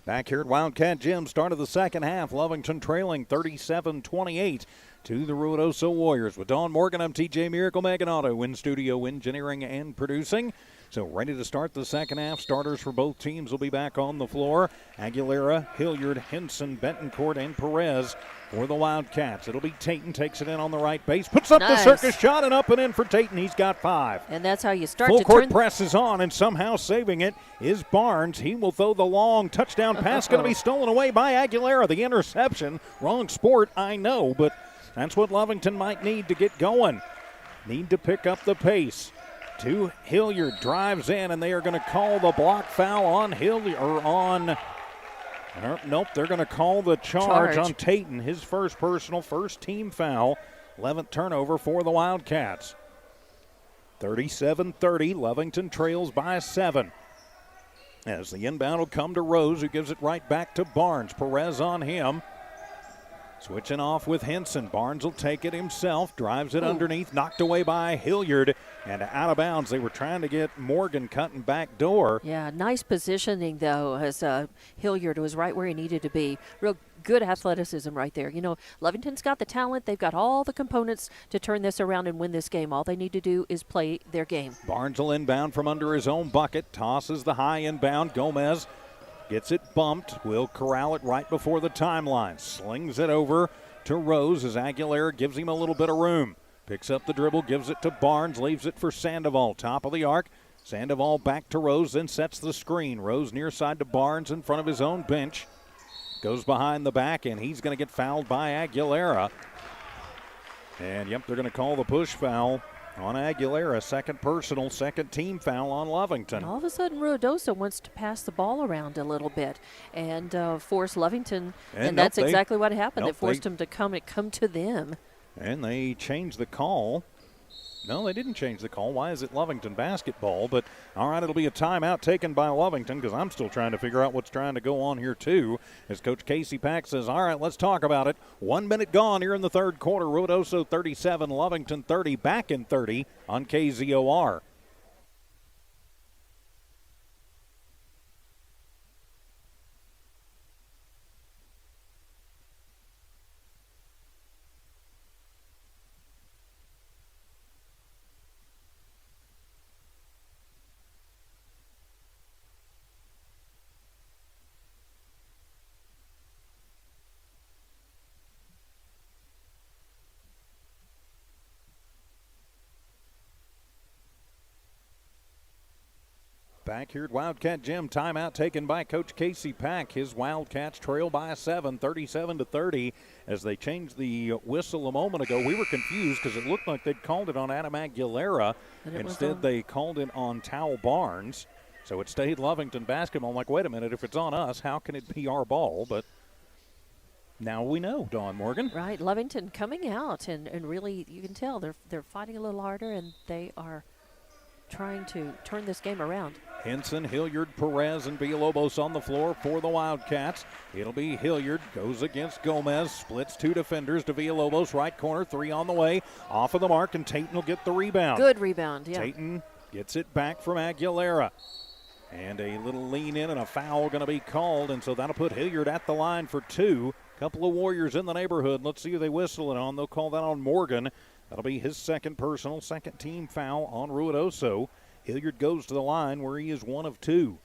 Speaker 1: Back here at Wildcat Gym, start of the second half. Lovington trailing 37-28 to the Ruidoso Warriors. With Dawn Morgan, I'm TJ Miracle, Megan Auto, in studio engineering and producing. So ready to start the second half. Starters for both teams will be back on the floor. Aguilera, Hilliard, Henson, Betancourt, and Perez for the Wildcats. It'll be Tayton, takes it in on the right base, puts up the circus shot, and up and in for Tayton. He's got 5.
Speaker 2: And that's how you start
Speaker 1: Full
Speaker 2: to
Speaker 1: court
Speaker 2: turn.
Speaker 1: press is on, and somehow saving it is Barnes. He will throw the long touchdown pass, going to be stolen away by Aguilera. The interception, wrong sport, I know, but that's what Lovington might need to get going. Need to pick up the pace. Hilliard drives in, and they are going to call the block foul on Hilliard, or on, nope, they're going to call the charge on Tayton, his first personal, first team foul. 11th turnover for the Wildcats. 37-30, Lovington trails by 7. As the inbound will come to Rose, who gives it right back to Barnes. Perez on him. Switching off with Henson. Barnes will take it himself, drives it underneath, knocked away by Hilliard, and out of bounds. They were trying to get Morgan cutting back door.
Speaker 2: Yeah, nice positioning, though, as Hilliard was right where he needed to be. Real good athleticism right there. You know, Lovington's got the talent. They've got all the components to turn this around and win this game. All they need to do is play their game.
Speaker 1: Barnes will inbound from under his own bucket, tosses the high inbound. Gomez gets it bumped, will corral it right before the timeline. Slings it over to Rose as Aguilera gives him a little bit of room. Picks up the dribble, gives it to Barnes, leaves it for Sandoval. Top of the arc. Sandoval back to Rose, then sets the screen. Rose near side to Barnes in front of his own bench. Goes behind the back, and he's going to get fouled by Aguilera. And, yep, they're going to call the push foul on Aguilera. Second personal, second team foul on Lovington.
Speaker 2: And all of a sudden, Ruidoso wants to pass the ball around a little bit and force Lovington. And that's exactly what happened. They forced him to come to them.
Speaker 1: And they changed the call. No, they didn't change the call. Why is it Lovington basketball? But, all right, it'll be a timeout taken by Lovington because I'm still trying to figure out what's trying to go on here, too. As Coach Casey Pack says, all right, let's talk about it. 1 minute gone here in the third quarter. Ruidoso 37, Lovington 30, back in 30 on KZOR. Back here at Wildcat Gym, timeout taken by Coach Casey Pack. His Wildcats trail by 7, 37-30. As they changed the whistle a moment ago, we were confused because it looked like they'd called it on Adam Aguilera. Instead, they called it on Tal Barnes. So it stayed Lovington basketball. I'm like, wait a minute, if it's on us, how can it be our ball? But now we know, Dawn Morgan.
Speaker 2: Right, Lovington coming out, and really, you can tell they're fighting a little harder, and they are trying to turn this game around.
Speaker 1: Henson, Hilliard, Perez, and Villalobos on the floor for the Wildcats. It'll be Hilliard, goes against Gomez, splits two defenders to Villalobos, right corner, three on the way, off of the mark, and Tayton will get the rebound.
Speaker 2: Good rebound, yeah.
Speaker 1: Tayton gets it back from Aguilera. And a little lean in and a foul going to be called, and so that'll put Hilliard at the line for two. Couple of Warriors in the neighborhood. Let's see who they whistle it on. They'll call that on Morgan. That'll be his second personal, second team foul on Ruidoso. Hilliard goes to the line where he is 1 of 2.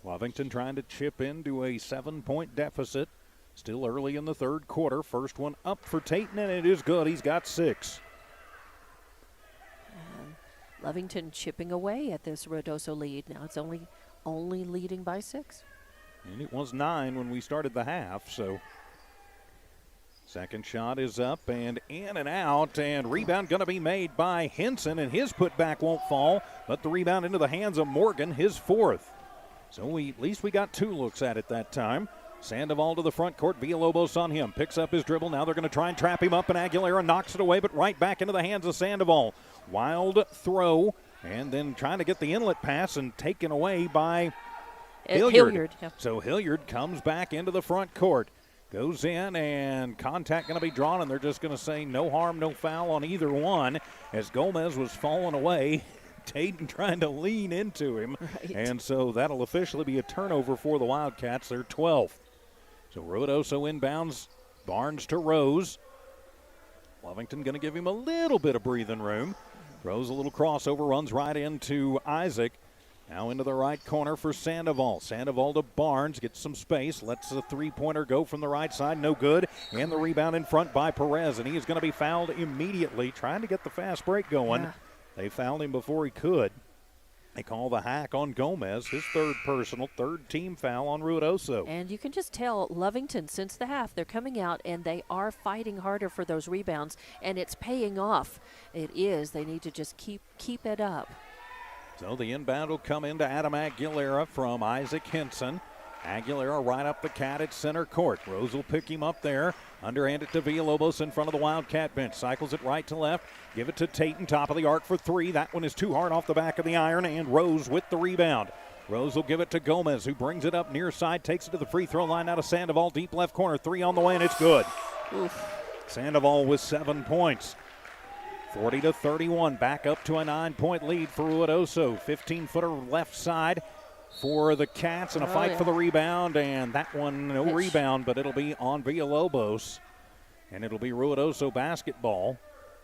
Speaker 1: Lovington trying to chip into a 7-point deficit. Still early in the third quarter. First one up for Tayton, and it is good. He's got 6.
Speaker 2: Lovington chipping away at this Ruidoso lead. Now it's only leading by 6.
Speaker 1: And it was 9 when we started the half, so second shot is up and in and out, and rebound going to be made by Henson, and his putback won't fall, but the rebound into the hands of Morgan, his 4th. So at least we got 2 looks at it that time. Sandoval to the front court, Villalobos on him, picks up his dribble. Now they're going to try and trap him up, and Aguilera knocks it away, but right back into the hands of Sandoval. Wild throw, and then trying to get the inlet pass and taken away by Hilliard.
Speaker 2: Yeah.
Speaker 1: So Hilliard comes back into the front court. Goes in, and contact going to be drawn, and they're just going to say no harm, no foul on either one as Gomez was falling away. Tayton trying to lean into him.
Speaker 2: Right.
Speaker 1: And so that'll officially be a turnover for the Wildcats, their 12th. So Ruidoso inbounds, Barnes to Rose. Lovington going to give him a little bit of breathing room. Rose a little crossover, runs right into Isaac. Now into the right corner for Sandoval. Sandoval to Barnes, gets some space, lets the three-pointer go from the right side, no good. And the rebound in front by Perez, and he is going to be fouled immediately, trying to get the fast break going.
Speaker 2: Yeah.
Speaker 1: They fouled him before he could. They call the hack on Gomez, his 3rd personal, 3rd team foul on Ruidoso.
Speaker 2: And you can just tell Lovington, since the half, they're coming out and they are fighting harder for those rebounds, and it's paying off. It is. They need to just keep it up.
Speaker 1: So the inbound will come into Adam Aguilera from Isaac Henson. Aguilera right up the cat at center court. Rose will pick him up there. Underhand it to Villalobos in front of the Wildcat bench. Cycles it right to left. Give it to Tayton, top of the arc for 3. That one is too hard off the back of the iron, and Rose with the rebound. Rose will give it to Gomez, who brings it up near side, takes it to the free throw line out of Sandoval. Deep left corner, 3 on the way, and it's good.
Speaker 2: Oof.
Speaker 1: Sandoval with 7 points. 40-31, back up to a 9-point lead for Ruidoso. 15-footer left side for the Cats, and a fight for the rebound, and that one, no rebound, but it'll be on Villalobos, and it'll be Ruidoso basketball.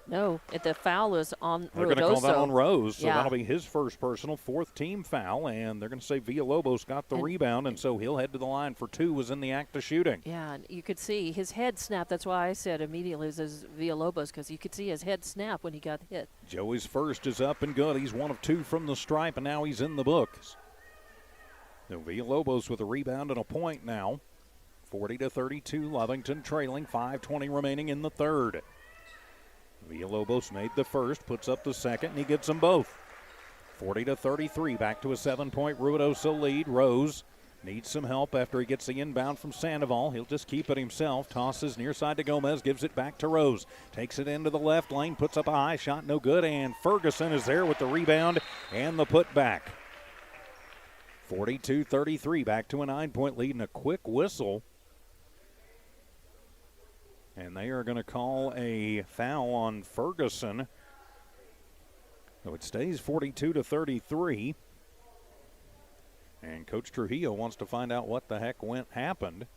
Speaker 2: No, the foul is on Ruidoso.
Speaker 1: They're going to call that on Rose, so
Speaker 2: yeah.
Speaker 1: That'll be his first personal, 4th team foul, and they're going to say Villalobos got the rebound, and so he'll head to the line for 2, was in the act of shooting.
Speaker 2: Yeah, and you could see his head snap. That's why I said immediately it was Villalobos, because you could see his head snap when he got hit.
Speaker 1: Joey's first is up and good. He's 1 of 2 from the stripe, and now he's in the books. So Villalobos with a rebound and a point now. 40-32, Lovington trailing, 5:20 remaining in the third. Villalobos made the first, puts up the second, and he gets them both. 40-33, back to a 7-point Ruidoso lead. Rose needs some help after he gets the inbound from Sandoval. He'll just keep it himself. Tosses near side to Gomez, gives it back to Rose. Takes it into the left lane, puts up a high shot, no good, and Ferguson is there with the rebound and the putback. 42-33, back to a 9-point lead and a quick whistle. And they are going to call a foul on Ferguson. So it stays 42-33. And Coach Trujillo wants to find out what the heck happened.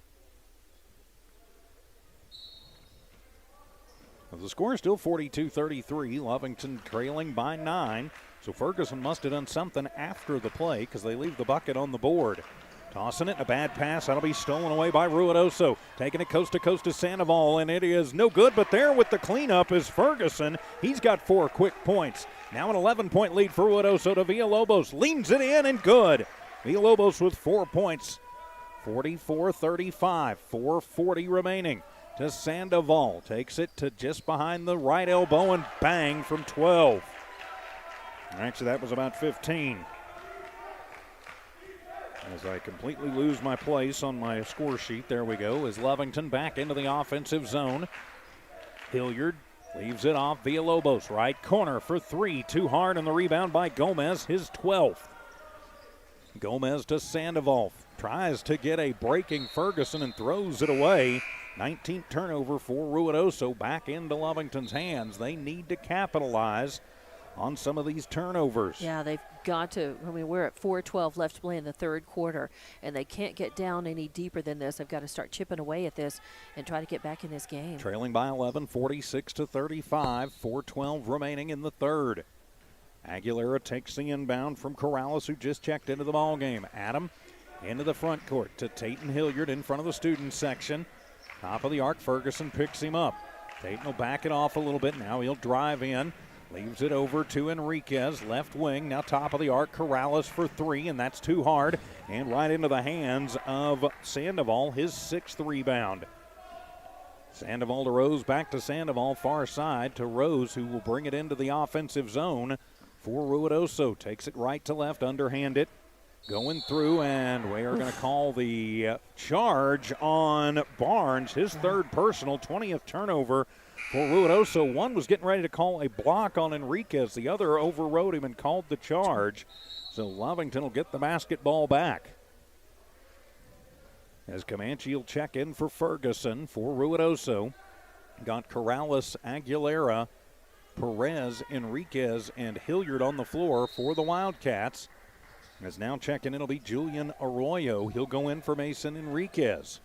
Speaker 1: Well, the score is still 42-33. Lovington trailing by 9. So Ferguson must have done something after the play because they leave the bucket on the board. Tossing it, a bad pass. That'll be stolen away by Ruidoso. Taking it coast to coast to Sandoval, and it is no good, but there with the cleanup is Ferguson. He's got 4 quick points. Now an 11-point lead for Ruidoso to Villalobos. Leans it in and good. Villalobos with 4 points. 44-35, 4:40 remaining. To Sandoval. Takes it to just behind the right elbow and bang from 12. Actually, that was about 15. As I completely lose my place on my score sheet, there we go, as Lovington back into the offensive zone. Hilliard leaves it off Villalobos. Right corner for 3. Too hard on the rebound by Gomez, his 12th. Gomez to Sandoval. Tries to get a breaking Ferguson and throws it away. 19th turnover for Ruidoso, back into Lovington's hands. They need to capitalize on some of these turnovers.
Speaker 2: Yeah, they've got to. I mean, we're at 4:12 left to play in the third quarter, and they can't get down any deeper than this. They've got to start chipping away at this and try to get back in this game.
Speaker 1: Trailing by 11, 46-35, 4:12 remaining in the third. Aguilera takes the inbound from Corrales, who just checked into the ball game. Adam into the front court to Tatum Hilliard in front of the student section. Top of the arc, Ferguson picks him up. Tatum will back it off a little bit. Now he'll drive in. Leaves it over to Enriquez, left wing. Now top of the arc, Corrales for 3, and that's too hard. And right into the hands of Sandoval, his 6th rebound. Sandoval to Rose, back to Sandoval, far side to Rose, who will bring it into the offensive zone for Ruidoso. Takes it right to left, underhand it. Going through, and we are going to call the charge on Barnes, his 3rd personal, 20th turnover for Ruidoso. One was getting ready to call a block on Enriquez. The other overrode him and called the charge. So Lovington will get the basketball back. As Comanche will check in for Ferguson for Ruidoso. Got Corrales, Aguilera, Perez, Enriquez, and Hilliard on the floor for the Wildcats. As now checking in, it'll be Julian Arroyo. He'll go in for Mason Enriquez.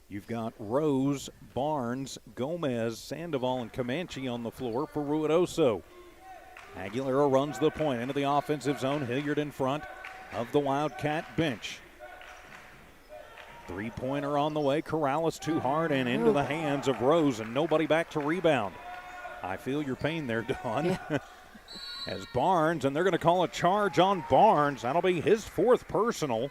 Speaker 1: You've got Rose, Barnes, Gomez, Sandoval, and Comanche on the floor for Ruidoso. Aguilera runs the point into the offensive zone. Hilliard in front of the Wildcat bench. 3-pointer on the way. Corrales too hard and into the hands of Rose, and nobody back to rebound. I feel your pain there, Dawn. Yeah. As Barnes, and they're going to call a charge on Barnes. That'll be his 4th personal.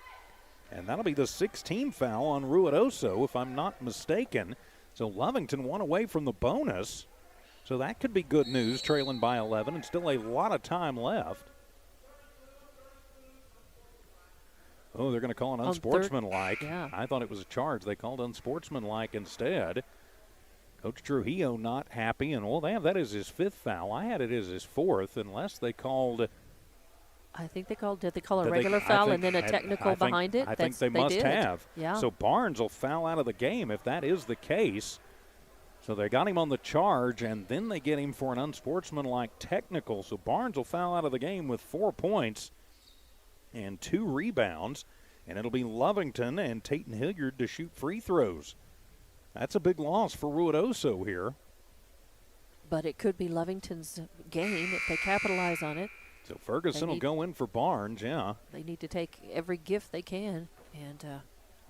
Speaker 1: And that'll be the 16th foul on Ruidoso, if I'm not mistaken. So Lovington one away from the bonus. So that could be good news, trailing by 11, and still a lot of time left. Oh, they're going to call an unsportsmanlike.
Speaker 2: Yeah.
Speaker 1: I thought it was a charge. They called unsportsmanlike instead. Coach Trujillo not happy, and well, they have that as his 5th foul. I had it as his 4th, unless they called.
Speaker 2: I think they called. Did they call a regular foul and then a technical behind it?
Speaker 1: I think they must have.
Speaker 2: Yeah.
Speaker 1: So Barnes will foul out of the game if that is the case. So they got him on the charge, and then they get him for an unsportsmanlike technical. So Barnes will foul out of the game with 4 points and 2 rebounds, and it'll be Lovington and Tatum Hilliard to shoot free throws. That's a big loss for Ruidoso here.
Speaker 2: But it could be Lovington's game if they capitalize on it.
Speaker 1: So Ferguson will go in for Barnes, yeah.
Speaker 2: They need to take every gift they can.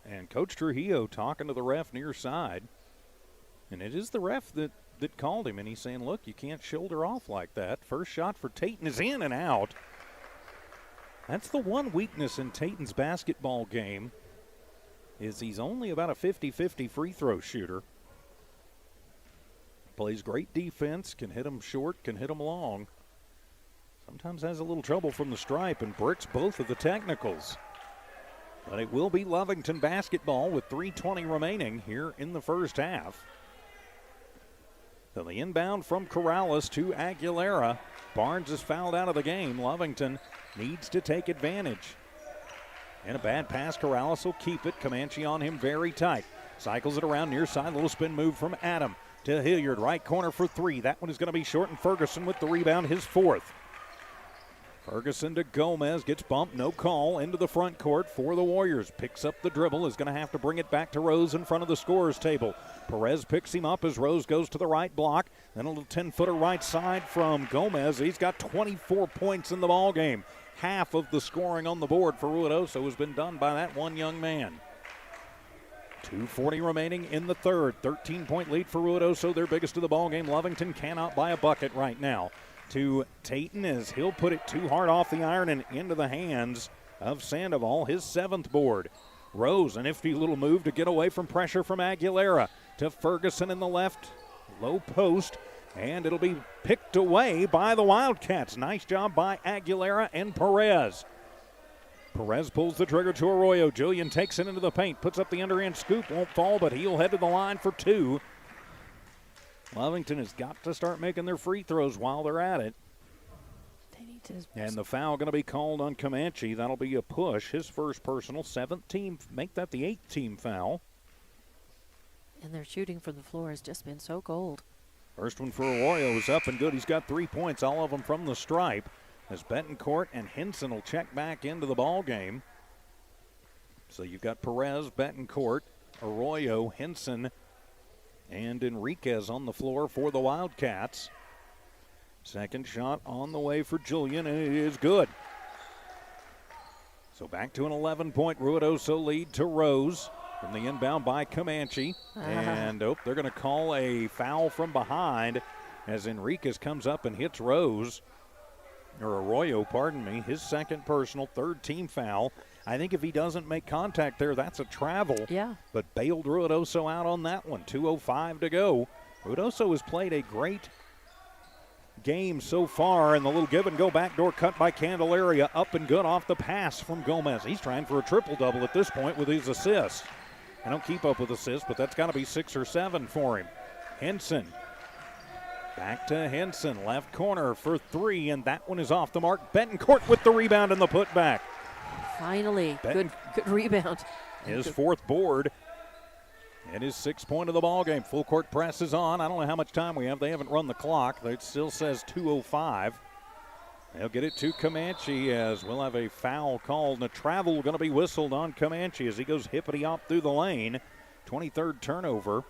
Speaker 1: And Coach Trujillo talking to the ref near side. And it is the ref that called him, and he's saying, look, you can't shoulder off like that. First shot for Tatum is in and out. That's the one weakness in Tatum's basketball game, is he's only about a 50-50 free throw shooter. Plays great defense, can hit them short, can hit them long. Sometimes has a little trouble from the stripe and bricks both of the technicals. But it will be Lovington basketball with 3:20 remaining here in the first half. So the inbound from Corrales to Aguilera. Barnes is fouled out of the game. Lovington needs to take advantage. And a bad pass. Corrales will keep it. Comanche on him very tight. Cycles it around near side. Little spin move from Adam to Hilliard. Right corner for 3. That one is going to be short, and Ferguson with the rebound, his 4th. Ferguson to Gomez. Gets bumped. No call. Into the front court for the Warriors. Picks up the dribble. Is going to have to bring it back to Rose in front of the scorer's table. Perez picks him up as Rose goes to the right block. Then a little 10-footer right side from Gomez. He's got 24 points in the ballgame. half of the scoring on the board for Ruidoso has been done by that one young man. 2:40 remaining in the third. 13-point lead for Ruidoso, their biggest of the ball game. Lovington cannot buy a bucket right now. To Tayton as he'll put it too hard off the iron and into the hands of Sandoval, his 7th board. Rose, a nifty little move to get away from pressure from Aguilera. To Ferguson in the left, low post, and it'll be picked away by the Wildcats. Nice job by Aguilera and Perez. Perez pulls the trigger to Arroyo. Julian takes it into the paint, puts up the underhand scoop, won't fall, but he'll head to the line for 2. Lovington has got to start making their free throws while they're at it. And the foul going to be called on Comanche. That'll be a push. His first personal, 7th team. Make that the 8th team foul.
Speaker 2: And their shooting from the floor has just been so cold.
Speaker 1: First one for Arroyo is up and good. He's got 3 points, all of them from the stripe. As Betancourt and Henson will check back into the ball game. So you've got Perez, Betancourt, Arroyo, Henson, and Enriquez on the floor for the Wildcats. Second shot on the way for Julian, and it is good. So back to an 11-point Ruidoso lead to Rose from the inbound by Comanche. And they're going to call a foul from behind as Enriquez comes up and hits Rose. Or Arroyo, pardon me, his second personal, 3rd team foul. I think if he doesn't make contact there, that's a travel.
Speaker 2: Yeah. But
Speaker 1: bailed Ruidoso out on that one. 2:05 to go. Ruidoso has played a great game so far, and the little give and go backdoor cut by Candelaria, up and good off the pass from Gomez. He's trying for a triple-double at this point with his assists. I don't keep up with assists, but that's got to be 6 or 7 for him. Henson. Back to Henson, left corner for 3, and that one is off the mark. Betancourt with the rebound and the putback.
Speaker 2: Finally, good rebound.
Speaker 1: His 4th board and his 6th point of the ball game. Full court press is on. I don't know how much time we have. They haven't run the clock. It still says 2:05. They'll get it to Comanche as we'll have a foul called, and a travel going to be whistled on Comanche as he goes hippity-hop through the lane. 23rd turnover.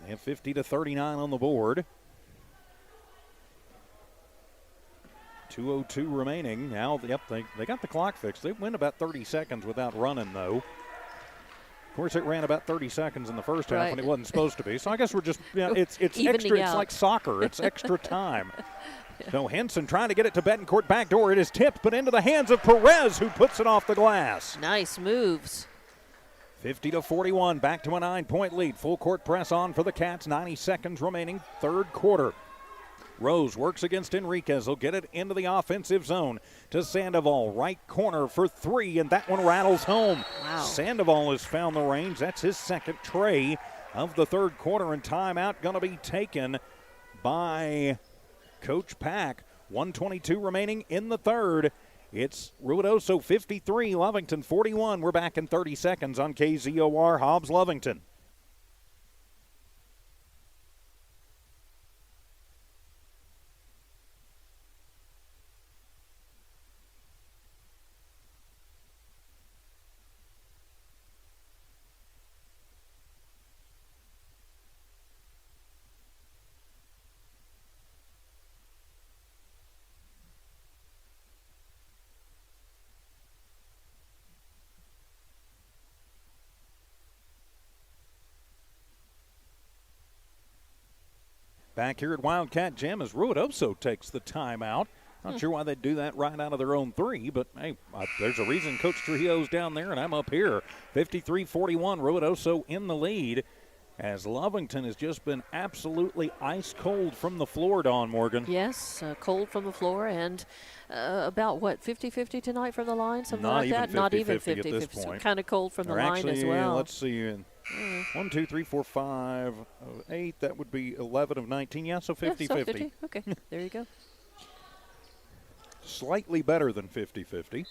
Speaker 1: They have 50-39 on the board. 2:02 remaining. Now, they got the clock fixed. They went about 30 seconds without running, though. Of course, it ran about 30 seconds in the first half when it wasn't supposed to be. So I guess we're just, it's extra. It's like soccer. It's extra time. So Henson trying to get it to Betancourt backdoor. It is tipped, but into the hands of Perez, who puts it off the glass.
Speaker 2: Nice moves.
Speaker 1: 50-41, back to a 9-point lead. Full court press on for the Cats. 90 seconds remaining, 3rd quarter. Rose works against Enriquez. He'll get it into the offensive zone to Sandoval. Right corner for 3, and that one rattles home.
Speaker 2: Wow. Sandoval
Speaker 1: has found the range. That's his 2nd tray of the 3rd quarter, and timeout going to be taken by Coach Pack. 1:22 remaining in the 3rd. It's Ruidoso 53, Lovington 41. We're back in 30 seconds on KZOR Hobbs Lovington. Back here at Wildcat Gym as Ruidoso takes the timeout. Not sure why they'd do that right out of their own 3, but hey, there's a reason Coach Trujillo's down there and I'm up here. 53-41, Ruidoso in the lead as Lovington has just been absolutely ice cold from the floor, Dawn Morgan.
Speaker 2: Yes, cold from the floor and about, 50-50 tonight from the line, something like that?
Speaker 1: Not even 50-50.
Speaker 2: So kind of cold from the line as well.
Speaker 1: Let's see. 1, 2, 3, 4, 5, 8. That would be 11 of 19. Yeah, so 50-50.
Speaker 2: Yeah, so 50. Okay, there you go.
Speaker 1: Slightly better than 50-50.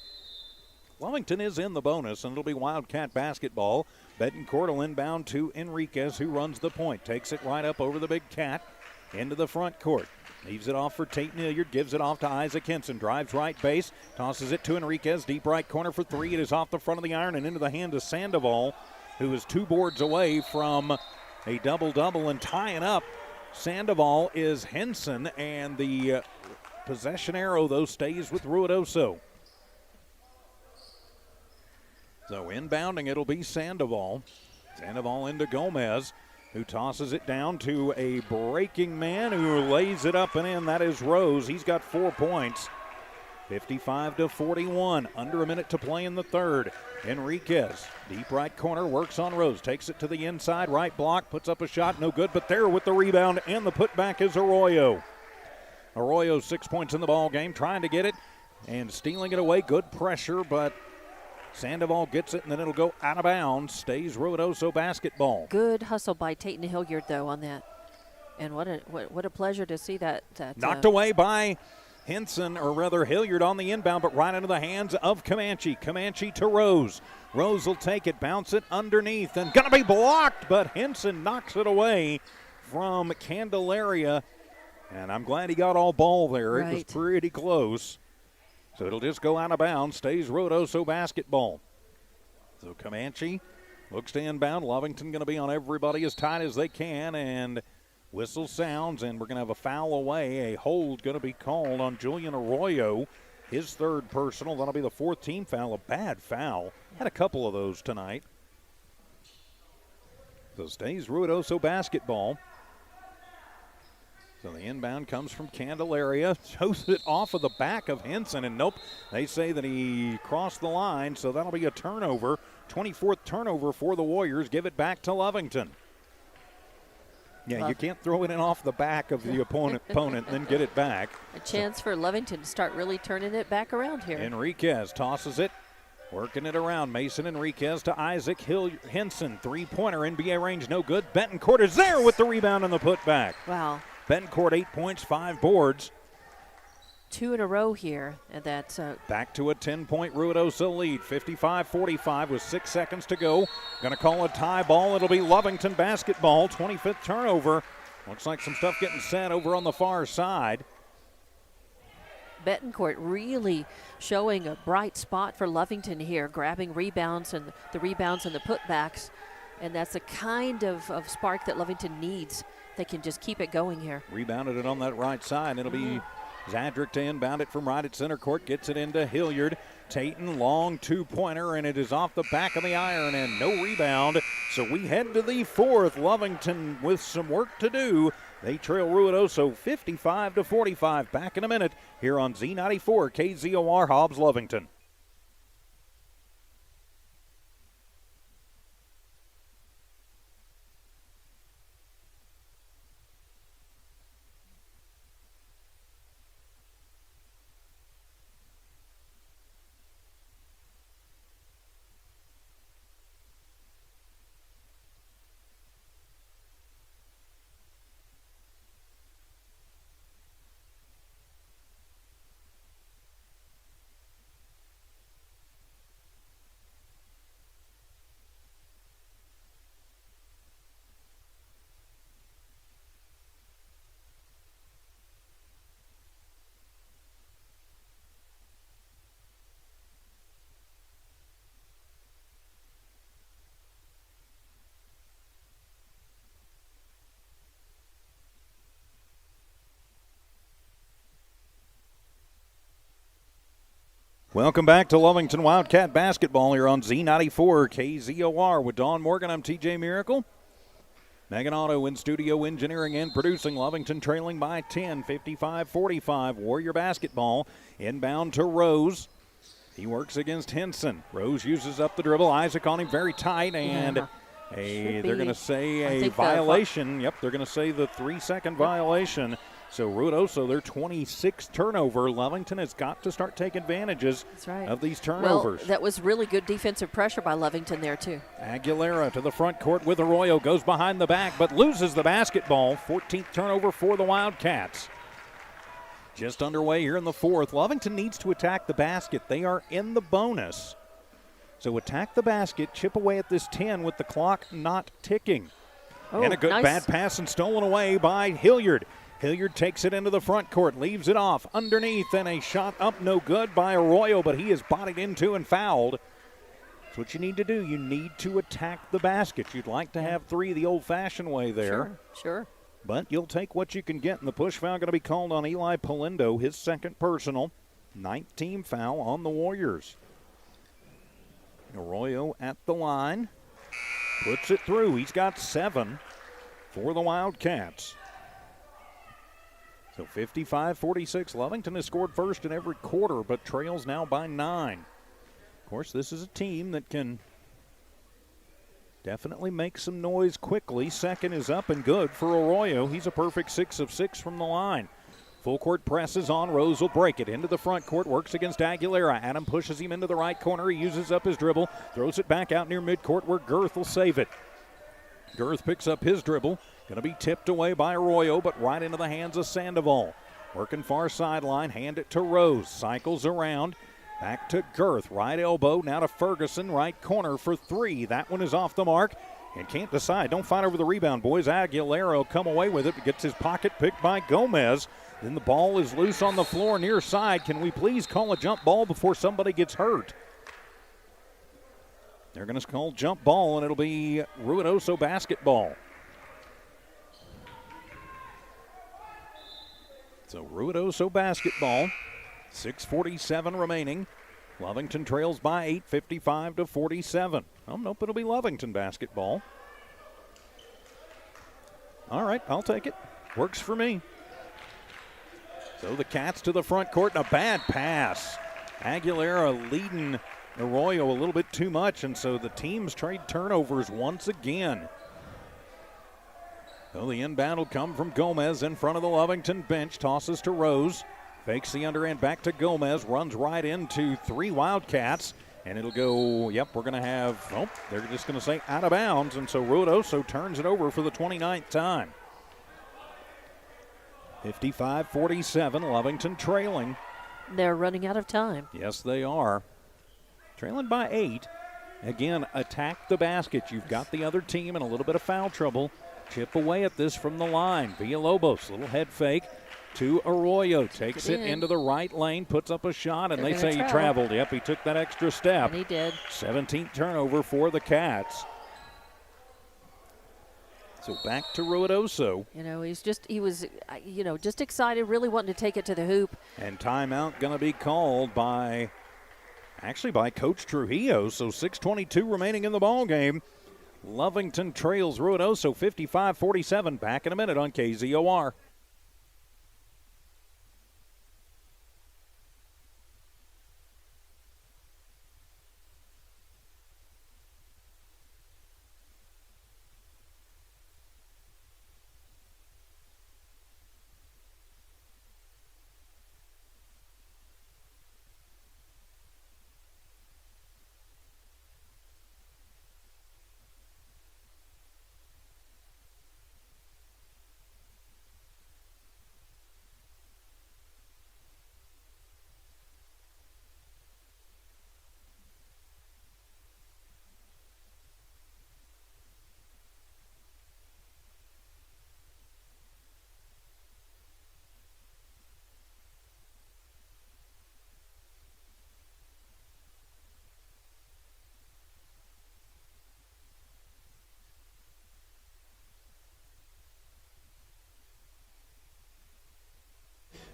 Speaker 1: Lovington is in the bonus, and it'll be Wildcat basketball. Betancourt will inbound to Enriquez, who runs the point. Takes it right up over the big cat into the front court. Leaves it off for Tate Hilliard, gives it off to Isaac Henson. Drives right base, tosses it to Enriquez. Deep right corner for 3. It is off the front of the iron and into the hand of Sandoval, who is 2 boards away from a double-double. And tying up Sandoval is Henson, and the Possession arrow, though, stays with Ruidoso. So inbounding, it'll be Sandoval. Sandoval into Gomez, who tosses it down to a breaking man who lays it up and in. That is Rose. He's got 4 points. 55-41. Under a minute to play in the third. Enriquez, deep right corner, works on Rose. Takes it to the inside, right block, puts up a shot, no good. But there with the rebound and the putback is Arroyo. Arroyo 6 points in the ball game, trying to get it and stealing it away. Good pressure, but Sandoval gets it, and then it'll go out of bounds. Stays Ruidoso basketball.
Speaker 2: Good hustle by Tatum Hilliard, though, on that. And what a pleasure to see that.
Speaker 1: Knocked away by Henson, or rather Hilliard on the inbound, but right into the hands of Comanche. Comanche to Rose. Rose will take it, bounce it underneath, and going to be blocked, but Henson knocks it away from Candelaria. And I'm glad he got all ball there. Right. It was pretty close. So it'll just go out of bounds. Stays Ruidoso basketball. So Comanche looks to inbound. Lovington going to be on everybody as tight as they can. And whistle sounds, and we're going to have a foul away. A hold going to be called on Julian Arroyo. His third personal. That'll be the fourth team foul. A bad foul. Had a couple of those tonight. So stays Ruidoso basketball. So the inbound comes from Candelaria, shows it off of the back of Henson, and nope, they say that he crossed the line, so that'll be a turnover. 24th turnover for the Warriors. Give it back to Lovington. Yeah, you can't throw it in off the back of the opponent and then get it back.
Speaker 2: A chance for Lovington to start really turning it back around here.
Speaker 1: Enriquez tosses it, working it around. Mason Enriquez to Isaac Henson. Three-pointer, NBA range, no good. Betancourt is there with the rebound and the putback.
Speaker 2: Wow.
Speaker 1: Betancourt 8 points, 5 boards.
Speaker 2: 2 in a row here, and that's
Speaker 1: back to a 10-point Ruidoso lead. 55-45 with 6 seconds to go. Going to call a tie ball. It'll be Lovington basketball. 25th turnover. Looks like some stuff getting set over on the far side.
Speaker 2: Betancourt really showing a bright spot for Lovington here, grabbing rebounds and the putbacks, and that's the kind of spark that Lovington needs. They can just keep it going here.
Speaker 1: Rebounded it on that right side. It'll be Zadrick to inbound it from right at center court. Gets it into Hilliard. Tatum, long two-pointer, and it is off the back of the iron and no rebound. So we head to the fourth. Lovington with some work to do. They trail Ruidoso 55-45. Back in a minute here on Z94 KZOR Hobbs Lovington. Welcome back to Lovington Wildcat basketball here on Z94 KZOR with Dawn Morgan. I'm TJ Miracle. Megan Otto in studio engineering and producing. Lovington trailing by 10, 55-45. Warrior basketball inbound to Rose. He works against Henson. Rose uses up the dribble. Isaac on him very tight, and they're going to say a violation. Yep, they're going to say the 3-second violation. So Ruidoso, their 26th turnover. Lovington has got to start taking advantages of these turnovers.
Speaker 2: Well, that was really good defensive pressure by Lovington there, too.
Speaker 1: Aguilera to the front court with Arroyo. Goes behind the back, but loses the basketball. 14th turnover for the Wildcats. Just underway here in the fourth. Lovington needs to attack the basket. They are in the bonus. So attack the basket, chip away at this 10 with the clock not ticking. And a good bad pass and stolen away by Hilliard. Hilliard takes it into the front court, leaves it off underneath, and a shot up no good by Arroyo, but he is bodied into and fouled. That's what you need to do. You need to attack the basket. You'd like to have three the old-fashioned way there.
Speaker 2: Sure.
Speaker 1: But you'll take what you can get, and the push foul going to be called on Eli Polindo, his second personal. 9th team foul on the Warriors. Arroyo at the line. Puts it through. He's got 7 for the Wildcats. So 55-46. Lovington has scored first in every quarter, but trails now by 9. Of course, this is a team that can definitely make some noise quickly. Second is up and good for Arroyo. He's a perfect 6 of 6 from the line. Full court presses on. Rose will break it into the front court. Works against Aguilera. Adam pushes him into the right corner. He uses up his dribble. Throws it back out near midcourt where Girth will save it. Girth picks up his dribble. Going to be tipped away by Arroyo, but right into the hands of Sandoval. Working far sideline. Hand it to Rose. Cycles around. Back to Girth. Right elbow. Now to Ferguson. Right corner for 3. That one is off the mark. And can't decide. Don't fight over the rebound, boys. Aguilera will come away with it. Gets his pocket picked by Gomez. Then the ball is loose on the floor near side. Can we please call a jump ball before somebody gets hurt? They're going to call jump ball, and it'll be Ruidoso basketball. So Ruidoso basketball. 6:47 remaining. Lovington trails by 8, 55-47. Oh, nope, it'll be Lovington basketball. All right, I'll take it. Works for me. So the Cats to the front court, and a bad pass. Aguilera leading Arroyo a little bit too much, and so the teams trade turnovers once again. So the inbound will come from Gomez in front of the Lovington bench. Tosses to Rose. Fakes the underhand back to Gomez. Runs right into 3 Wildcats. And it'll go, yep, we're going to have, oh, they're just going to say out of bounds. And so Ruidoso turns it over for the 29th time. 55-47, Lovington trailing.
Speaker 2: They're running out of time.
Speaker 1: Yes, they are. Trailing by 8. Again, attack the basket. You've got the other team in a little bit of foul trouble. Chip away at this from the line. Villalobos, little head fake to Arroyo. Takes it into the right lane, puts up a shot, and they say he traveled. Yep, he took that extra step.
Speaker 2: And he did.
Speaker 1: 17th turnover for the Cats. So back to Ruidoso.
Speaker 2: You know, he was just excited, really wanting to take it to the hoop.
Speaker 1: And timeout going to be called by Coach Trujillo. So 6:22 remaining in the ball game. Lovington trails Ruidoso 55-47. Back in a minute on KZOR.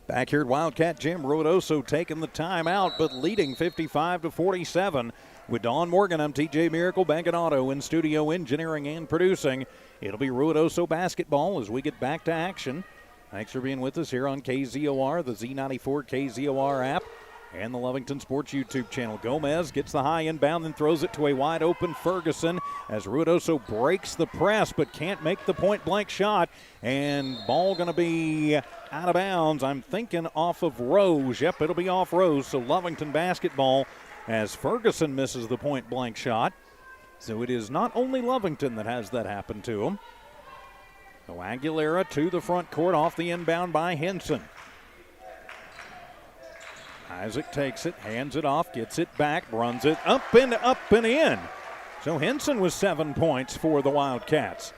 Speaker 1: Back here at Wildcat Gym, Ruidoso taking the timeout, but leading 55-47. With Dawn Morgan, I'm TJ Miracle, Bank and Auto in studio engineering and producing. It'll be Ruidoso basketball as we get back to action. Thanks for being with us here on KZOR, the Z94 KZOR app, and the Lovington Sports YouTube channel. Gomez gets the high inbound and throws it to a wide open Ferguson as Ruidoso breaks the press but can't make the point blank shot. And ball going to be out of bounds. I'm thinking off of Rose. Yep, it'll be off Rose. So Lovington basketball as Ferguson misses the point blank shot. So it is not only Lovington that has that happen to him. So Aguilera to the front court off the inbound by Henson. Isaac takes it, hands it off, gets it back, runs it up and in. So Henson was 7 points for the Wildcats.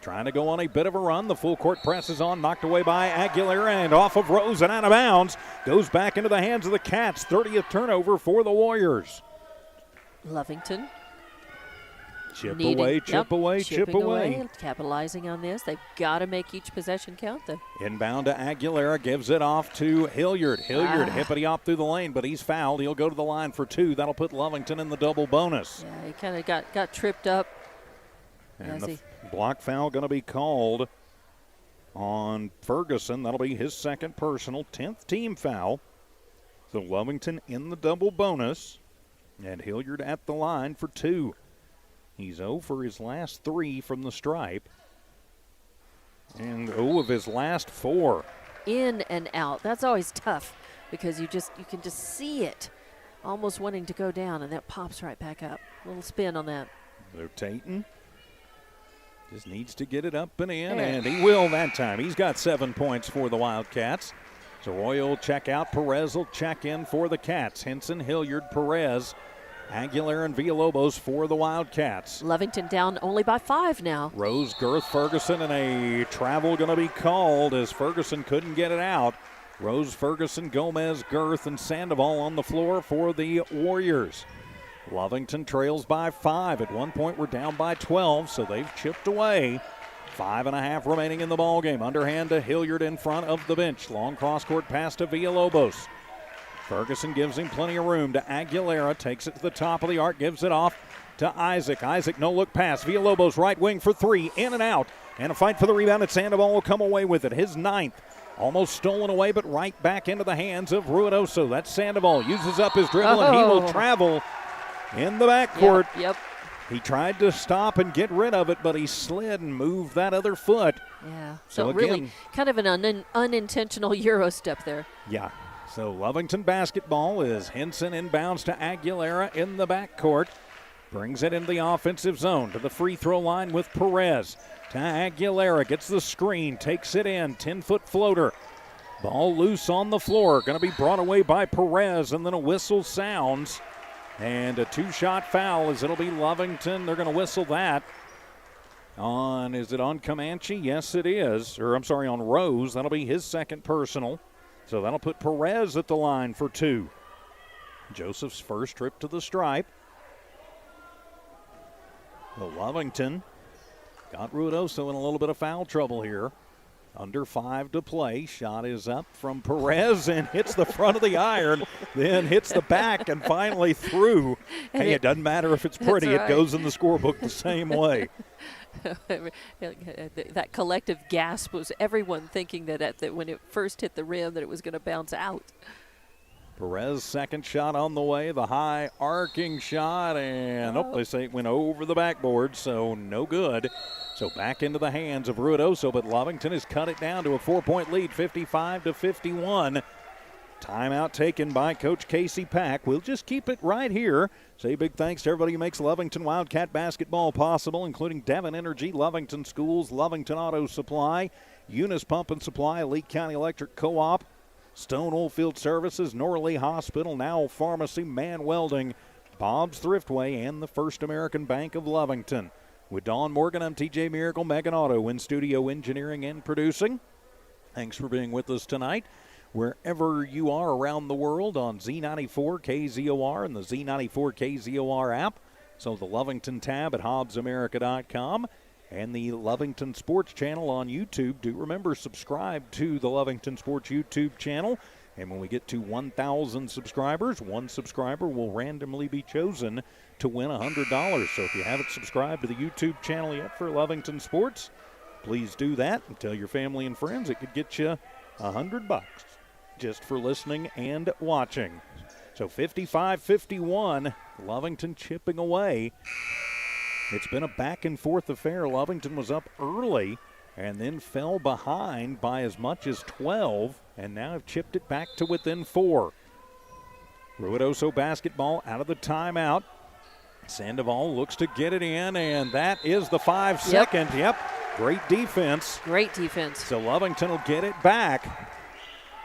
Speaker 1: Trying to go on a bit of a run. The full court press is on, knocked away by Aguilera and off of Rose and out of bounds. Goes back into the hands of the Cats. 30th turnover for the Warriors.
Speaker 2: Lovington
Speaker 1: Chip
Speaker 2: Needing-
Speaker 1: away,
Speaker 2: yep,
Speaker 1: chip away, chip
Speaker 2: chipping
Speaker 1: away.
Speaker 2: Capitalizing on this. They've got to make each possession count, though.
Speaker 1: Inbound to Aguilera, gives it off to Hilliard. Hilliard hippity hop through the lane, but he's fouled. He'll go to the line for 2. That'll put Lovington in the double bonus.
Speaker 2: Yeah, he kind of got tripped up.
Speaker 1: And the block foul going to be called on Ferguson. That'll be his second personal, 10th team foul. So Lovington in the double bonus, and Hilliard at the line for 2. He's 0 for his last 3 from the stripe, and 0 of his last 4.
Speaker 2: In and out. That's always tough because you can just see it almost wanting to go down, and that pops right back up. A little spin on that.
Speaker 1: Rotating. Just needs to get it up and in, and he will that time. He's got 7 points for the Wildcats. So Roy will check out. Perez will check in for the Cats. Henson, Hilliard, Perez, Aguilera, and Villalobos for the Wildcats.
Speaker 2: Lovington down only by 5 now.
Speaker 1: Rose, Girth, Ferguson, and a travel going to be called as Ferguson couldn't get it out. Rose, Ferguson, Gomez, Girth, and Sandoval on the floor for the Warriors. Lovington trails by 5. At one point, we're down by 12, so they've chipped away. 5.5 remaining in the ballgame. Underhand to Hilliard in front of the bench. Long cross-court pass to Villalobos. Ferguson gives him plenty of room to Aguilera. Takes it to the top of the arc. Gives it off to Isaac. Isaac, no-look pass. Villalobos right wing for 3. In and out. And a fight for the rebound. And Sandoval will come away with it. His 9th. Almost stolen away, but right back into the hands of Ruidoso. That's Sandoval. Uses up his dribble, and he will travel in the backcourt.
Speaker 2: Yep.
Speaker 1: He tried to stop and get rid of it, but he slid and moved that other foot.
Speaker 2: Yeah.
Speaker 1: So
Speaker 2: really
Speaker 1: again,
Speaker 2: kind of an unintentional Euro step there.
Speaker 1: Yeah. So Lovington basketball is Henson inbounds to Aguilera in the backcourt. Brings it into the offensive zone to the free throw line with Perez. To Aguilera, gets the screen, takes it in, 10-foot floater. Ball loose on the floor, going to be brought away by Perez, and then a whistle sounds. And a 2-shot foul as it'll be Lovington. They're going to whistle that. Is it on Comanche? Yes, it is. On Rose. That'll be his second personal. So that'll put Perez at the line for 2. Joseph's first trip to the stripe. The Lovington got Ruidoso in a little bit of foul trouble here. Under 5 to play. Shot is up from Perez and hits the front of the iron, then hits the back and finally through. Hey, it doesn't matter if it's pretty. Right. It goes in the scorebook the same way.
Speaker 2: That collective gasp was everyone thinking that when it first hit the rim that it was going to bounce out.
Speaker 1: Perez second shot on the way. The high arcing shot, and they say it went over the backboard, so no good. So back into the hands of Ruidoso, but Lovington has cut it down to a 4-point lead, 55-51. Timeout taken by Coach Casey Pack. We'll just keep it right here. Say big thanks to everybody who makes Lovington Wildcat basketball possible, including Devon Energy, Lovington Schools, Lovington Auto Supply, Eunice Pump and Supply, Lee County Electric Co-op, Stone Oilfield Services, Norley Hospital, Now Pharmacy, Man Welding, Bob's Thriftway, and the First American Bank of Lovington. With Dawn Morgan, I'm TJ Miracle, Megan Auto, in studio engineering and producing. Thanks for being with us tonight. Wherever you are around the world on Z94 KZOR and the Z94 KZOR app. So the Lovington tab at HobbsAmerica.com and the Lovington Sports channel on YouTube. Do remember, subscribe to the Lovington Sports YouTube channel. And when we get to 1,000 subscribers, one subscriber will randomly be chosen to win $100. So if you haven't subscribed to the YouTube channel yet for Lovington Sports, please do that and tell your family and friends. It could get you $100 just for listening and watching. So 55-51, Lovington chipping away. It's been a back-and-forth affair. Lovington was up early and then fell behind by as much as 12, and now have chipped it back to within 4. Ruidoso basketball out of the timeout. Sandoval looks to get it in, and that is the 5-second. Yep. Great defense.
Speaker 2: Great defense.
Speaker 1: So Lovington will get it back.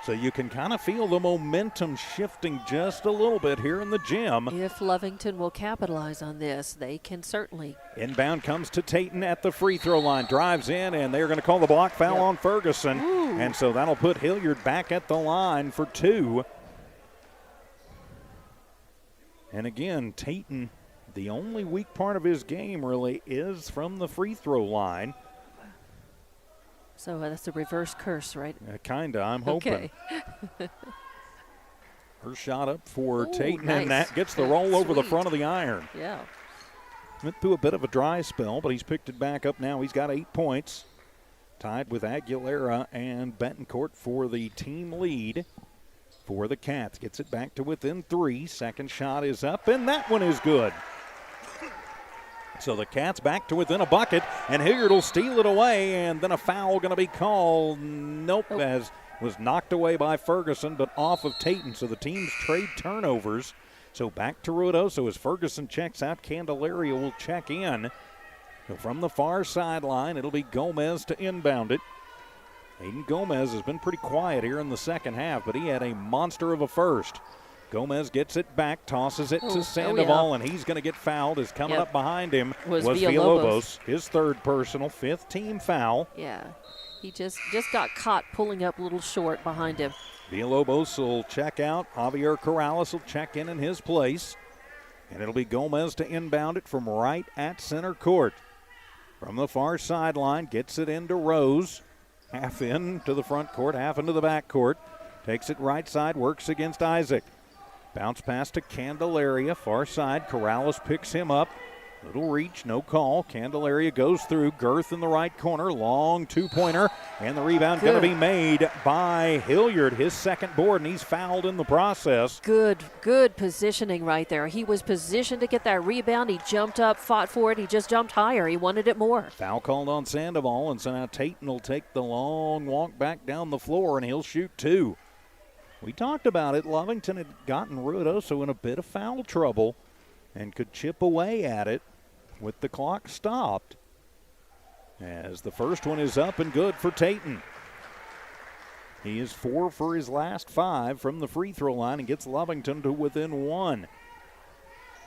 Speaker 1: So you can kind of feel the momentum shifting just a little bit here in the gym.
Speaker 2: If Lovington will capitalize on this, they can certainly.
Speaker 1: Inbound comes to Tayton at the free throw line. Drives in, and they're going to call the block foul on Ferguson.
Speaker 2: Ooh.
Speaker 1: And so that'll put Hilliard back at the line for 2. And again, Tayton, The only weak part of his game really is from the free throw line.
Speaker 2: So that's a reverse curse, right?
Speaker 1: Kinda, I'm hoping.
Speaker 2: Okay.
Speaker 1: Her shot up for Tatum,
Speaker 2: nice.
Speaker 1: and that gets the roll over the front of the iron.
Speaker 2: Yeah.
Speaker 1: Went through a bit of a dry spell, but he's picked it back up now. He's got 8 points. Tied with Aguilera and Betancourt for the team lead for the Cats. Gets it back to within 3. Second shot is up, and that one is good. So the Cats back to within a bucket, and Hilliard will steal it away, and then a foul going to be called. Nope, as was knocked away by Ferguson, but off of Tatum. So the teams trade turnovers. So back to Ruidoso as Ferguson checks out. Candelaria will check in. So from the far sideline, it'll be Gomez to inbound it. Aiden Gomez has been pretty quiet here in the second half, but he had a monster of a first. Gomez gets it back, tosses it to Sandoval, and he's going to get fouled. Is coming up behind him was Villalobos. His third personal, 5th team foul.
Speaker 2: Yeah, he just got caught pulling up a little short behind him.
Speaker 1: Villalobos will check out. Javier Corrales will check in his place. And it'll be Gomez to inbound it from right at center court. From the far sideline, gets it into Rose. Half into the front court, half into the back court. Takes it right side, works against Isaac. Bounce pass to Candelaria, far side. Corrales picks him up. Little reach, no call. Candelaria goes through. Girth in the right corner. Long two-pointer. And the rebound going to be made by Hilliard. His second board, and he's fouled in the process.
Speaker 2: Good positioning right there. He was positioned to get that rebound. He jumped up, fought for it. He just jumped higher. He wanted it more.
Speaker 1: Foul called on Sandoval, and so now Tatum will take the long walk back down the floor, and he'll shoot 2. We talked about it. Lovington had gotten Ruidoso in a bit of foul trouble and could chip away at it with the clock stopped. As the first one is up and good for Tatum. He is 4 for his last 5 from the free throw line and gets Lovington to within 1.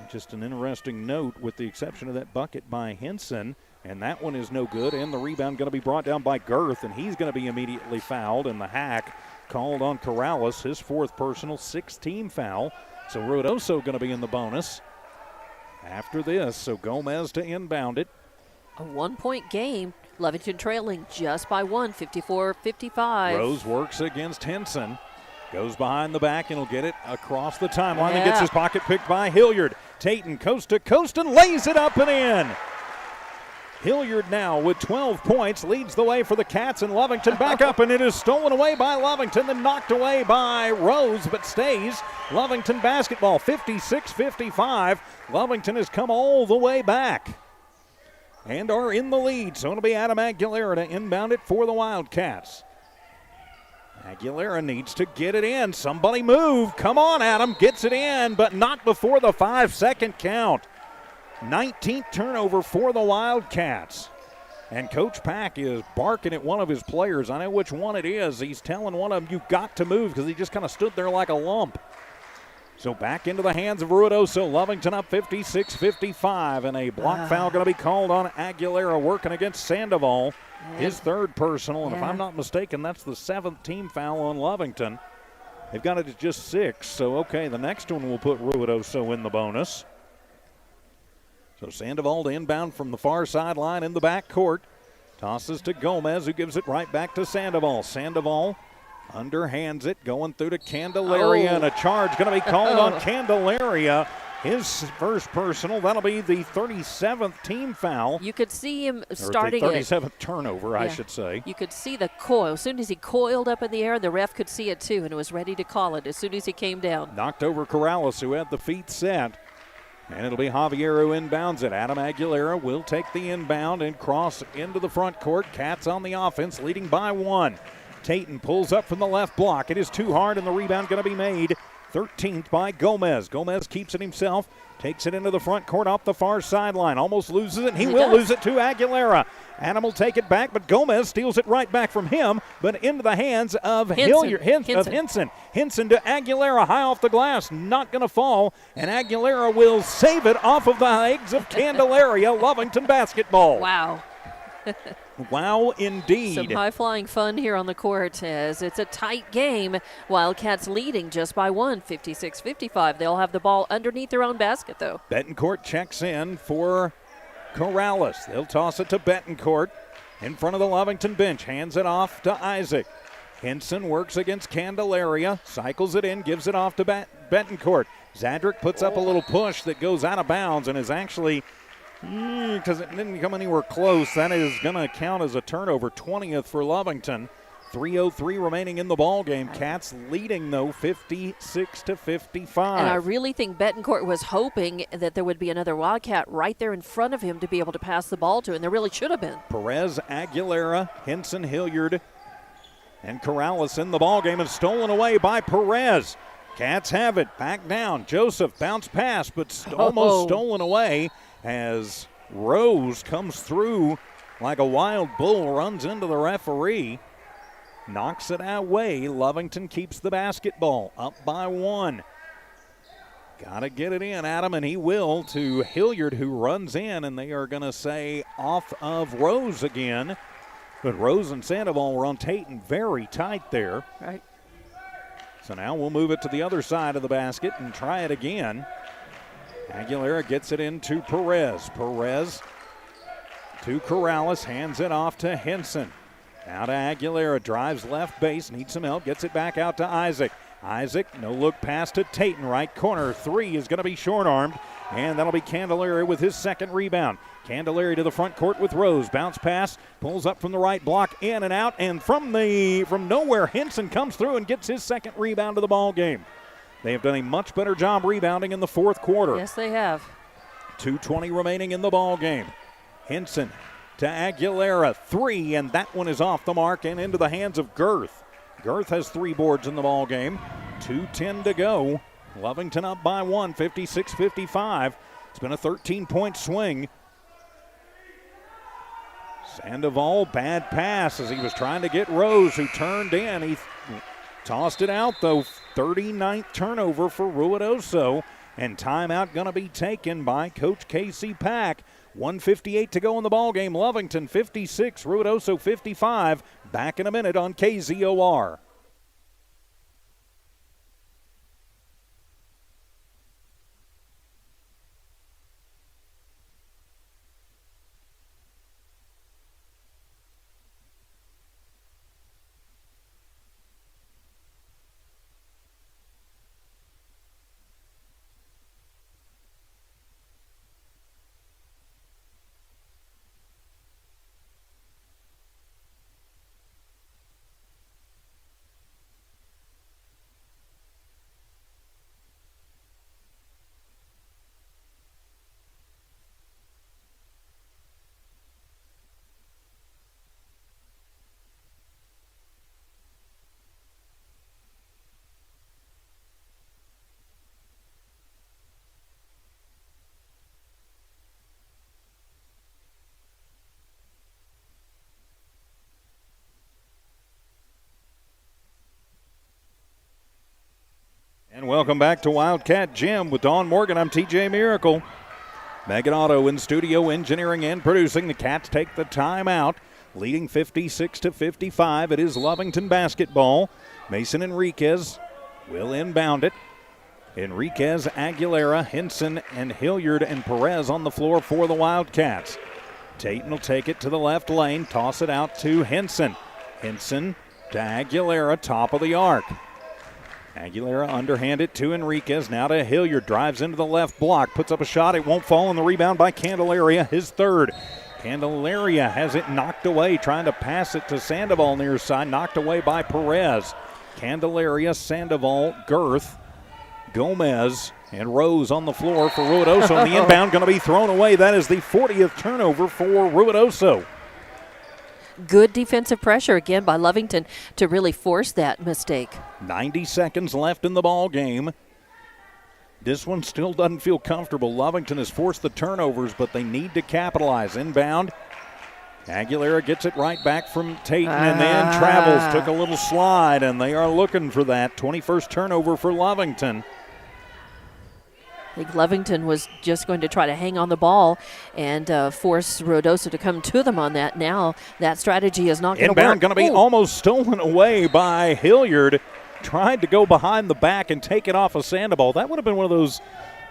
Speaker 1: Just an interesting note, with the exception of that bucket by Henson, and that one is no good, and the rebound going to be brought down by Girth, and he's going to be immediately fouled, and the hack called on Corrales, his 4th personal, 6th team foul. So Ruidoso going to be in the bonus after this. So Gomez to inbound it.
Speaker 2: A 1-point game. Lovington trailing just by 1, 54-55.
Speaker 1: Rose works against Henson. Goes behind the back and will get it across the timeline and gets his pocket picked by Hilliard. Tatum coast to coast and lays it up and in. Hilliard now with 12 points leads the way for the Cats, and Lovington back up, and it is stolen away by Lovington, then knocked away by Rose, but stays. Lovington basketball, 56-55. Lovington has come all the way back and are in the lead, so it'll be Adam Aguilera to inbound it for the Wildcats. Aguilera needs to get it in. Somebody move. Come on, Adam. Gets it in, but not before the 5-second count. 19th turnover for the Wildcats. And Coach Pack is barking at one of his players. I know which one it is. He's telling one of them, you've got to move, because he just kind of stood there like a lump. So back into the hands of Ruidoso. Lovington up 56-55, and a block foul going to be called on Aguilera, working against Sandoval. His 3rd personal, and if I'm not mistaken, that's the 7th team foul on Lovington. They've got it at just 6, so okay, the next one will put Ruidoso in the bonus. So Sandoval to inbound from the far sideline in the back court. Tosses to Gomez, who gives it right back to Sandoval. Sandoval underhands it, going through to Candelaria, and a charge going to be called on Candelaria. His first personal, that'll be the 37th team foul.
Speaker 2: You could see him starting
Speaker 1: it. 37th turnover, I should say.
Speaker 2: You could see the coil. As soon as he coiled up in the air, the ref could see it too, and was ready to call it as soon as he came down.
Speaker 1: Knocked over Corrales, who had the feet set. And it'll be Javier who inbounds it. Adam Aguilera will take the inbound and cross into the front court. Cats on the offense, leading by 1. Tatum pulls up from the left block. It is too hard, and the rebound going to be made. 13th by Gomez. Gomez keeps it himself. Takes it into the front court off the far sideline. Almost loses it. He will lose it to Aguilera. Adam will take it back, but Gomez steals it right back from him, but into the hands of Henson. Henson to Aguilera, high off the glass, not going to fall, and Aguilera will save it off of the legs of Candelaria. Lovington basketball.
Speaker 2: Wow.
Speaker 1: Wow, indeed.
Speaker 2: Some high-flying fun here on the court as it's a tight game. Wildcats leading just by one, 56-55. They'll have the ball underneath their own basket, though.
Speaker 1: Betancourt checks in for Corrales. They'll toss it to Betancourt in front of the Lovington bench. Hands it off to Isaac. Henson works against Candelaria, cycles it in, gives it off to Betancourt. Zadrick puts up a little push that goes out of bounds and is actually, because it didn't come anywhere close, that is going to count as a turnover, 20th for Lovington. 3:03 remaining in the ball game. Cats leading, though, 56-55.
Speaker 2: And I really think Betancourt was hoping that there would be another Wildcat right there in front of him to be able to pass the ball to, and there really should have been.
Speaker 1: Perez, Aguilera, Henson, Hilliard, and Corrales in the ball game, and stolen away by Perez. Cats have it. Back down. Joseph bounce pass, but almost stolen away as Rose comes through like a wild bull, runs into the referee. Knocks it away. Lovington keeps the basketball up by one. Got to get it in, Adam, and he will, to Hilliard, who runs in, and they are going to say off of Rose again. But Rose and Sandoval rotating very tight there.
Speaker 2: Right.
Speaker 1: So now we'll move it to the other side of the basket and try it again. Aguilera gets it into Perez. Perez to Corrales, hands it off to Henson. Now to Aguilera, drives left base, needs some help, gets it back out to Isaac. Isaac, no look pass to Tatum, right corner. Three is going to be short-armed, and that'll be Candelaria with his second rebound. Candelaria to the front court with Rose. Bounce pass, pulls up from the right block, in and out, and from nowhere, Henson comes through and gets his second rebound of the ball game. They have done a much better job rebounding in the fourth quarter.
Speaker 2: Yes, they have.
Speaker 1: 2:20 remaining in the ball game. Henson to Aguilera, three, and that one is off the mark and into the hands of Girth. Girth has 3 boards in the ball game. 2:10 to go. Lovington up by one, 56-55. It's been a 13-point swing. Sandoval, bad pass as he was trying to get Rose, who turned in. He tossed it out, though. 39th turnover for Ruidoso, and timeout going to be taken by Coach Casey Pack. 1:58 to go in the ball game. Lovington 56, Ruidoso 55. Back in a minute on KZOR. And welcome back to Wildcat Gym with Dawn Morgan. I'm TJ Miracle. Megan Otto in studio, engineering and producing. The Cats take the timeout, leading 56-55. It is Lovington basketball. Mason Enriquez will inbound it. Enriquez, Aguilera, Henson, and Hilliard and Perez on the floor for the Wildcats. Tatum will take it to the left lane, toss it out to Henson. Henson to Aguilera, top of the arc. Aguilera underhand it to Enriquez, now to Hilliard, drives into the left block, puts up a shot, it won't fall, and the rebound by Candelaria, his third. Candelaria has it knocked away, trying to pass it to Sandoval near side, knocked away by Perez. Candelaria, Sandoval, Girth, Gomez, and Rose on the floor for Ruidoso, and the inbound going to be thrown away. That is the 40th turnover for Ruidoso.
Speaker 2: Good defensive pressure again by Lovington to really force that mistake.
Speaker 1: 90 seconds left in the ball game. This one still doesn't feel comfortable. Lovington has forced the turnovers, but they need to capitalize. Inbound. Aguilera gets it right back from Tatum and then travels, took a little slide, and they are looking for that 21st turnover for Lovington.
Speaker 2: I think Lovington was just going to try to hang on the ball and force Ruidoso to come to them on that. Now that strategy is not going to work.
Speaker 1: Inbound going to be almost stolen away by Hilliard. Tried to go behind the back and take it off a Sandoval. That would have been one of those,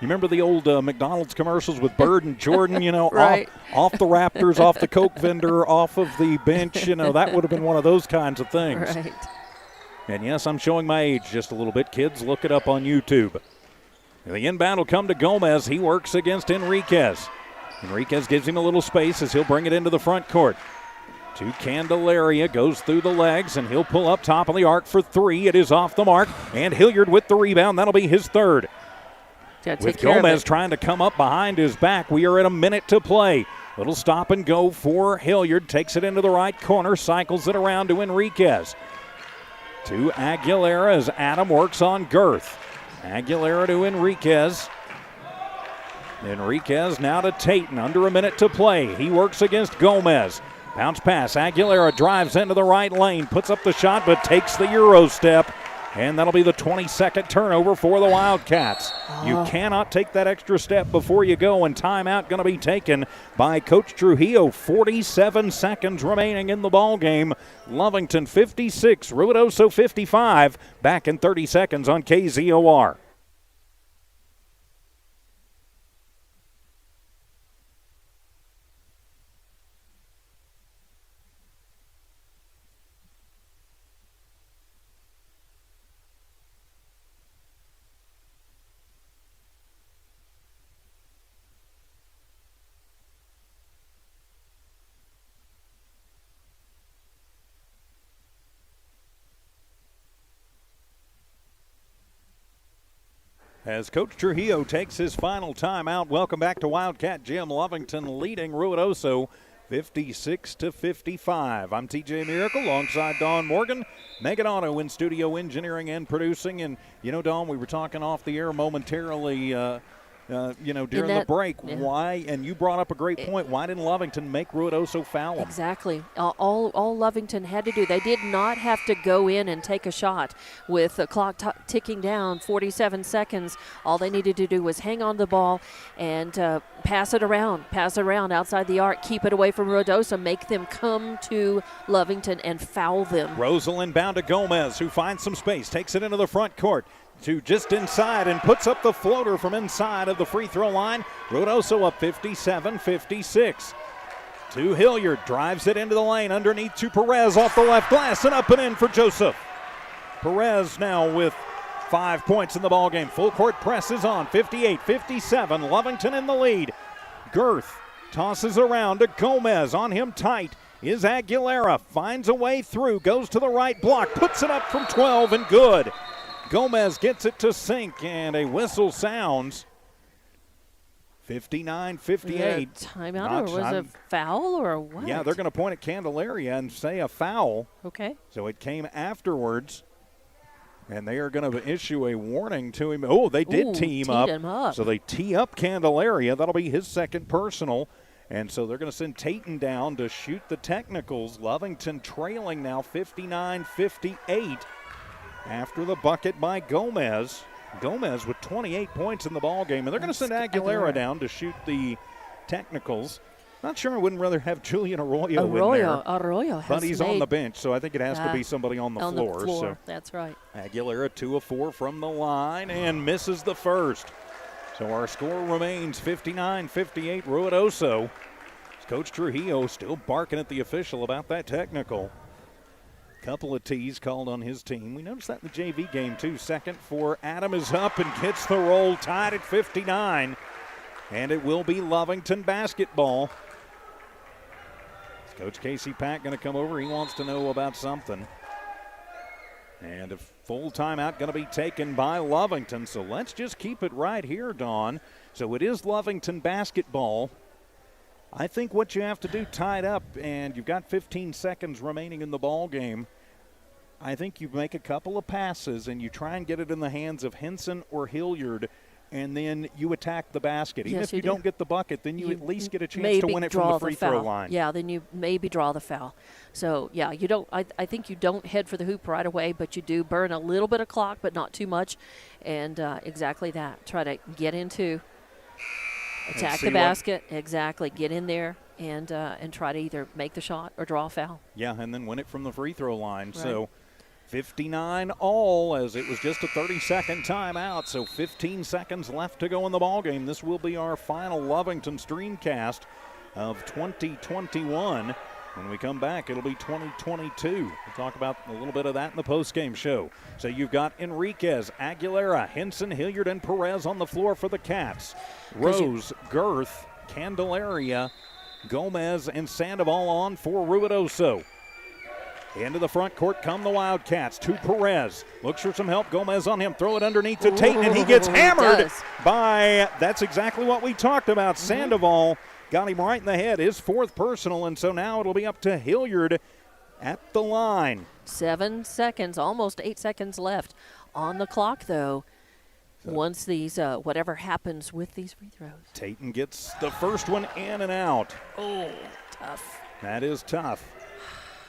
Speaker 1: you remember the old McDonald's commercials with Bird and Jordan,
Speaker 2: right.
Speaker 1: off the Raptors, off the Coke vendor, off of the bench. That would have been one of those kinds of things.
Speaker 2: Right.
Speaker 1: And yes, I'm showing my age just a little bit. Kids, look it up on YouTube. The inbound will come to Gomez. He works against Enriquez. Enriquez gives him a little space as he'll bring it into the front court. To Candelaria, goes through the legs, and he'll pull up top of the arc for three. It is off the mark, and Hilliard with the rebound. That'll be his third. With Gomez trying to come up behind his back, we are at a minute to play. Little stop and go for Hilliard. Takes it into the right corner, cycles it around to Enriquez. To Aguilera as Adam works on Girth. Aguilera to Enriquez. Enriquez now to Tayton. Under a minute to play. He works against Gomez. Bounce pass. Aguilera drives into the right lane. Puts up the shot, but takes the Euro step. And that'll be the 22nd turnover for the Wildcats. You cannot take that extra step before you go, and timeout going to be taken by Coach Trujillo. 47 seconds remaining in the ball game. Lovington 56, Ruidoso 55. Back in 30 seconds on KZOR. As Coach Trujillo takes his final timeout, welcome back to Wildcat Gym. Lovington leading Ruidoso 56-55. I'm TJ Miracle alongside Dawn Morgan. Megan Otto in studio engineering and producing. And, Dawn, we were talking off the air momentarily during the break.
Speaker 2: Yeah.
Speaker 1: Why, and you brought up a great point, why didn't Lovington make Ruidoso foul him?
Speaker 2: Exactly. All Lovington had to do, they did not have to go in and take a shot with the clock ticking down, 47 seconds. All they needed to do was hang on the ball and pass it around outside the arc, keep it away from Ruidoso, make them come to Lovington and foul them.
Speaker 1: Rosal inbound to Gomez, who finds some space, takes it into the front court. To just inside and puts up the floater from inside of the free throw line. Ruidoso up 57-56. To Hilliard, drives it into the lane underneath to Perez off the left glass and up and in for Joseph. Perez now with 5 points in the ballgame. Full court press is on, 58-57. Lovington in the lead. Girth tosses around to Gomez, on him tight is Aguilera, finds a way through, goes to the right block, puts it up from 12 and good. Gomez gets it to sink, and a whistle sounds. 59-58.
Speaker 2: Timeout, or was it a foul, or what?
Speaker 1: Yeah, they're going to point at Candelaria and say a foul.
Speaker 2: Okay.
Speaker 1: So it came afterwards, and they are going to issue a warning to him. Oh, they did tee him up. So they tee up Candelaria. That'll be his second personal. And so they're going to send Tayton down to shoot the technicals. Lovington trailing now 59-58. After the bucket by Gomez. Gomez with 28 points in the ballgame. And they're going to send Aguilera down to shoot the technicals. Not sure I wouldn't rather have Julian Arroyo in there.
Speaker 2: Arroyo
Speaker 1: but he's on the bench, so I think it has to be somebody on the floor. So
Speaker 2: that's right.
Speaker 1: Aguilera 2 of 4 from the line and misses the first. So our score remains 59-58 Ruidoso. Coach Trujillo still barking at the official about that technical. Couple of tees called on his team. We noticed that in the JV game, too. Second for Adam is up and gets the roll, tied at 59. And it will be Lovington basketball. Is Coach Casey Pack going to come over? He wants to know about something. And a full timeout going to be taken by Lovington. So let's just keep it right here, Dawn. So it is Lovington basketball. I think what you have to do, tied up, and you've got 15 seconds remaining in the ball game. I think you make a couple of passes and you try and get it in the hands of Henson or Hilliard and then you attack the basket. Even
Speaker 2: Yes,
Speaker 1: if you don't get the bucket, then you at least get a chance to win it from the free throw line.
Speaker 2: Yeah, then you maybe draw the foul. So, yeah, you don't. I think you don't head for the hoop right away, but you do burn a little bit of clock, but not too much. And exactly that. Try to get into, attack the basket. Exactly. Get in there and try to either make the shot or draw a foul.
Speaker 1: Yeah, and then win it from the free throw line.
Speaker 2: Right.
Speaker 1: So 59 all, as it was just a 30-second timeout, so 15 seconds left to go in the ballgame. This will be our final Lovington streamcast of 2021. When we come back, it'll be 2022. We'll talk about a little bit of that in the postgame show. So you've got Enriquez, Aguilera, Henson, Hilliard, and Perez on the floor for the Cats. Rose, Girth, Candelaria, Gomez, and Sandoval on for Ruidoso. Into the front court come the Wildcats to Perez. Looks for some help. Gomez on him. Throw it underneath to Tate, and he gets hammered by, that's exactly what we talked about. Sandoval got him right in the head, his fourth personal, and so now it'll be up to Hilliard at the line.
Speaker 2: 7 seconds, almost 8 seconds left on the clock, though. Once these, whatever happens with these free throws.
Speaker 1: Tatum gets the first one in and out.
Speaker 2: Oh, tough.
Speaker 1: That is tough.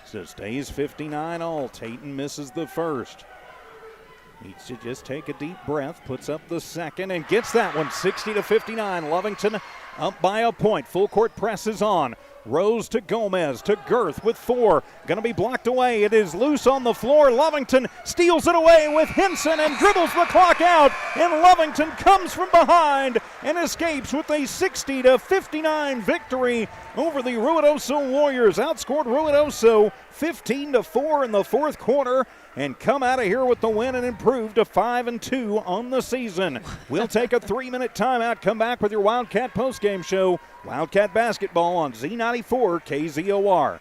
Speaker 1: So stays 59 all. Tatum misses the first. Needs to just take a deep breath, puts up the second, and gets that one 60-59. Lovington up by a point. Full court press is on. Rose to Gomez to Girth with 4. Going to be blocked away. It is loose on the floor. Lovington steals it away with Henson and dribbles the clock out. And Lovington comes from behind and escapes with a 60-59 victory over the Ruidoso Warriors. Outscored Ruidoso 15-4 in the fourth quarter and come out of here with the win and improve to 5-2 on the season. We'll take a 3-minute timeout, come back with your Wildcat postgame show. Wildcat basketball on Z94 KZOR.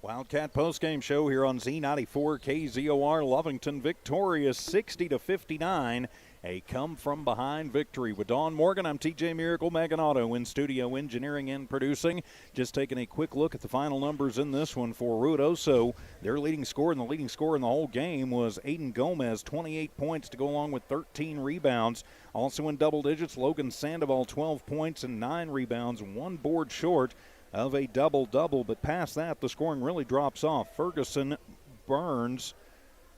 Speaker 1: Wildcat postgame show here on Z94 KZOR. Lovington victorious 60-59. A come-from-behind victory. With Dawn Morgan, I'm TJ Miracle Maganato in studio engineering and producing. Just taking a quick look at the final numbers in this one for Ruidoso. Their leading scorer and the leading scorer in the whole game was Aiden Gomez, 28 points to go along with 13 rebounds. Also in double digits, Logan Sandoval, 12 points and 9 rebounds, 1 board short of a double-double. But past that, the scoring really drops off. Ferguson, Burns,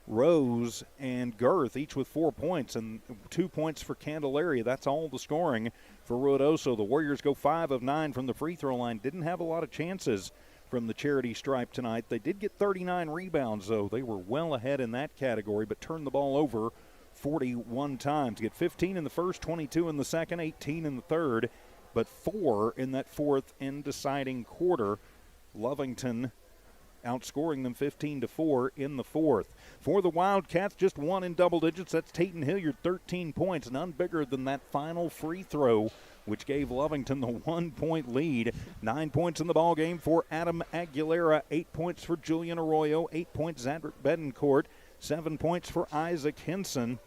Speaker 1: Rose, and Girth, each with 4 points, and 2 points for Candelaria. That's all the scoring for Ruidoso. The Warriors go 5 of 9 from the free throw line. Didn't have a lot of chances from the charity stripe tonight. They did get 39 rebounds, though. They were well ahead in that category, but turned the ball over 41 times. Get 15 in the first, 22 in the second, 18 in the third, but 4 in that fourth and deciding quarter. Lovington outscoring them 15-4 in the fourth. For the Wildcats, just 1 in double digits. That's Tayton Hilliard, 13 points, none bigger than that final free throw, which gave Lovington the 1-point lead. 9 points in the ball game for Adam Aguilera, 8 points for Julian Arroyo, 8 points Zadrick Bedencourt, 7 points for Isaac Henson.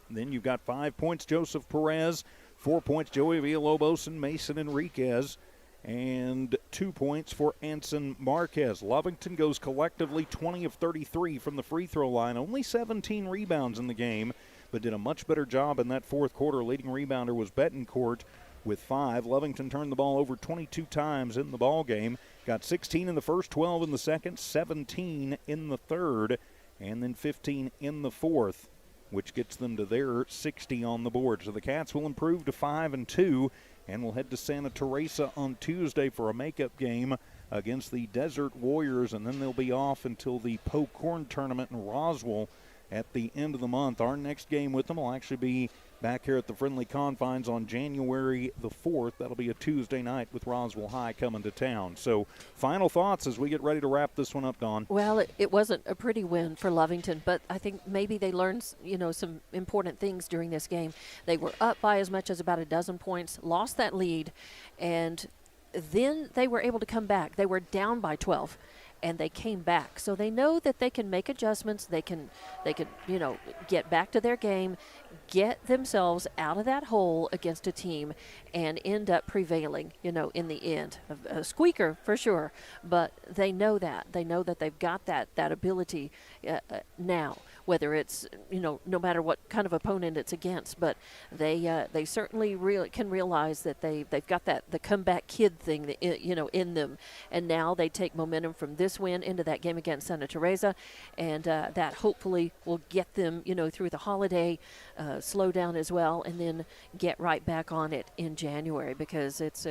Speaker 1: Then you've got 5 points Joseph Perez, 4 points Joey Villalobos and Mason Enriquez, and 2 points for Anson Marquez. Lovington goes collectively 20 of 33 from the free throw line. Only 17 rebounds in the game, but did a much better job in that fourth quarter. Leading rebounder was Betancourt with 5. Lovington turned the ball over 22 times in the ball game. Got 16 in the first, 12 in the second, 17 in the third, and then 15 in the fourth, which gets them to their 60 on the board. So the Cats will improve to 5-2. And we'll head to Santa Teresa on Tuesday for a makeup game against the Desert Warriors, and then they'll be off until the Po Corn tournament in Roswell at the end of the month. Our next game with them will actually be back here at the Friendly Confines on January the 4th. That'll be a Tuesday night with Roswell High coming to town. So final thoughts as we get ready to wrap this one up, Dawn.
Speaker 2: Well, it wasn't a pretty win for Lovington, but I think maybe they learned, some important things during this game. They were up by as much as about a dozen points, lost that lead, and then they were able to come back. They were down by 12. And they came back. So they know that they can make adjustments. They can, get back to their game, get themselves out of that hole against a team, and end up prevailing, in the end. A squeaker for sure, but they know that. They know that they've got that ability now, whether it's, no matter what kind of opponent it's against. But they certainly can realize that they've got the comeback kid thing, in them. And now they take momentum from this win into that game against Santa Teresa, and that hopefully will get them, through the holiday slowdown as well, and then get right back on it in January, because it's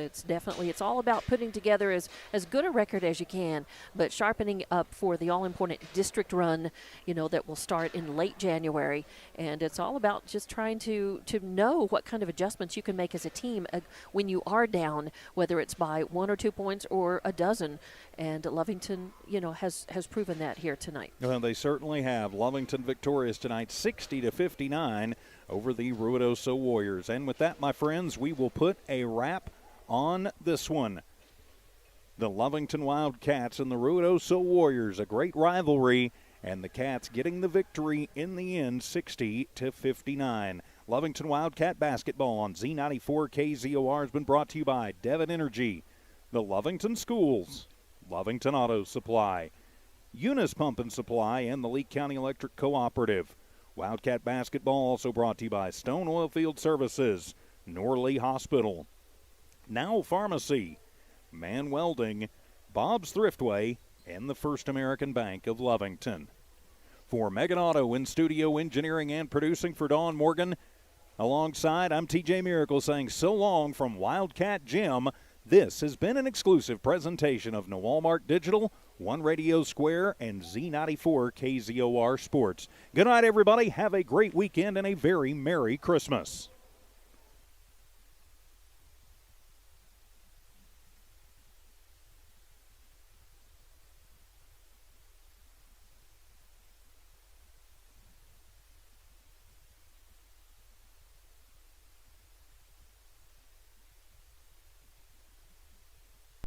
Speaker 2: all about putting together as good a record as you can, but sharpening up for the all-important district run, that will start in late January. And it's all about just trying to know what kind of adjustments you can make as a team when you are down, whether it's by 1 or 2 points or a dozen. And Lovington, has proven that here tonight.
Speaker 1: Well, they certainly have. Lovington victorious tonight, 60-59 over the Ruidoso Warriors. And with that, my friends, we will put a wrap on this one. The Lovington Wildcats and the Ruidoso Warriors, a great rivalry, and the Cats getting the victory in the end, 60-59. Lovington Wildcat basketball on Z94 KZOR has been brought to you by Devon Energy, the Lovington Schools, Lovington Auto Supply, Eunice Pump and Supply, and the Lee County Electric Cooperative. Wildcat basketball also brought to you by Stone Oilfield Services, Norley Hospital, Now Pharmacy, Man Welding, Bob's Thriftway, and the First American Bank of Lovington. For Megan Otto in studio engineering and producing for Dawn Morgan, alongside, I'm TJ Miracle saying so long from Wildcat Gym. This has been an exclusive presentation of Walmart Digital, One Radio Square, and Z94 KZOR Sports. Good night, everybody. Have a great weekend and a very Merry Christmas.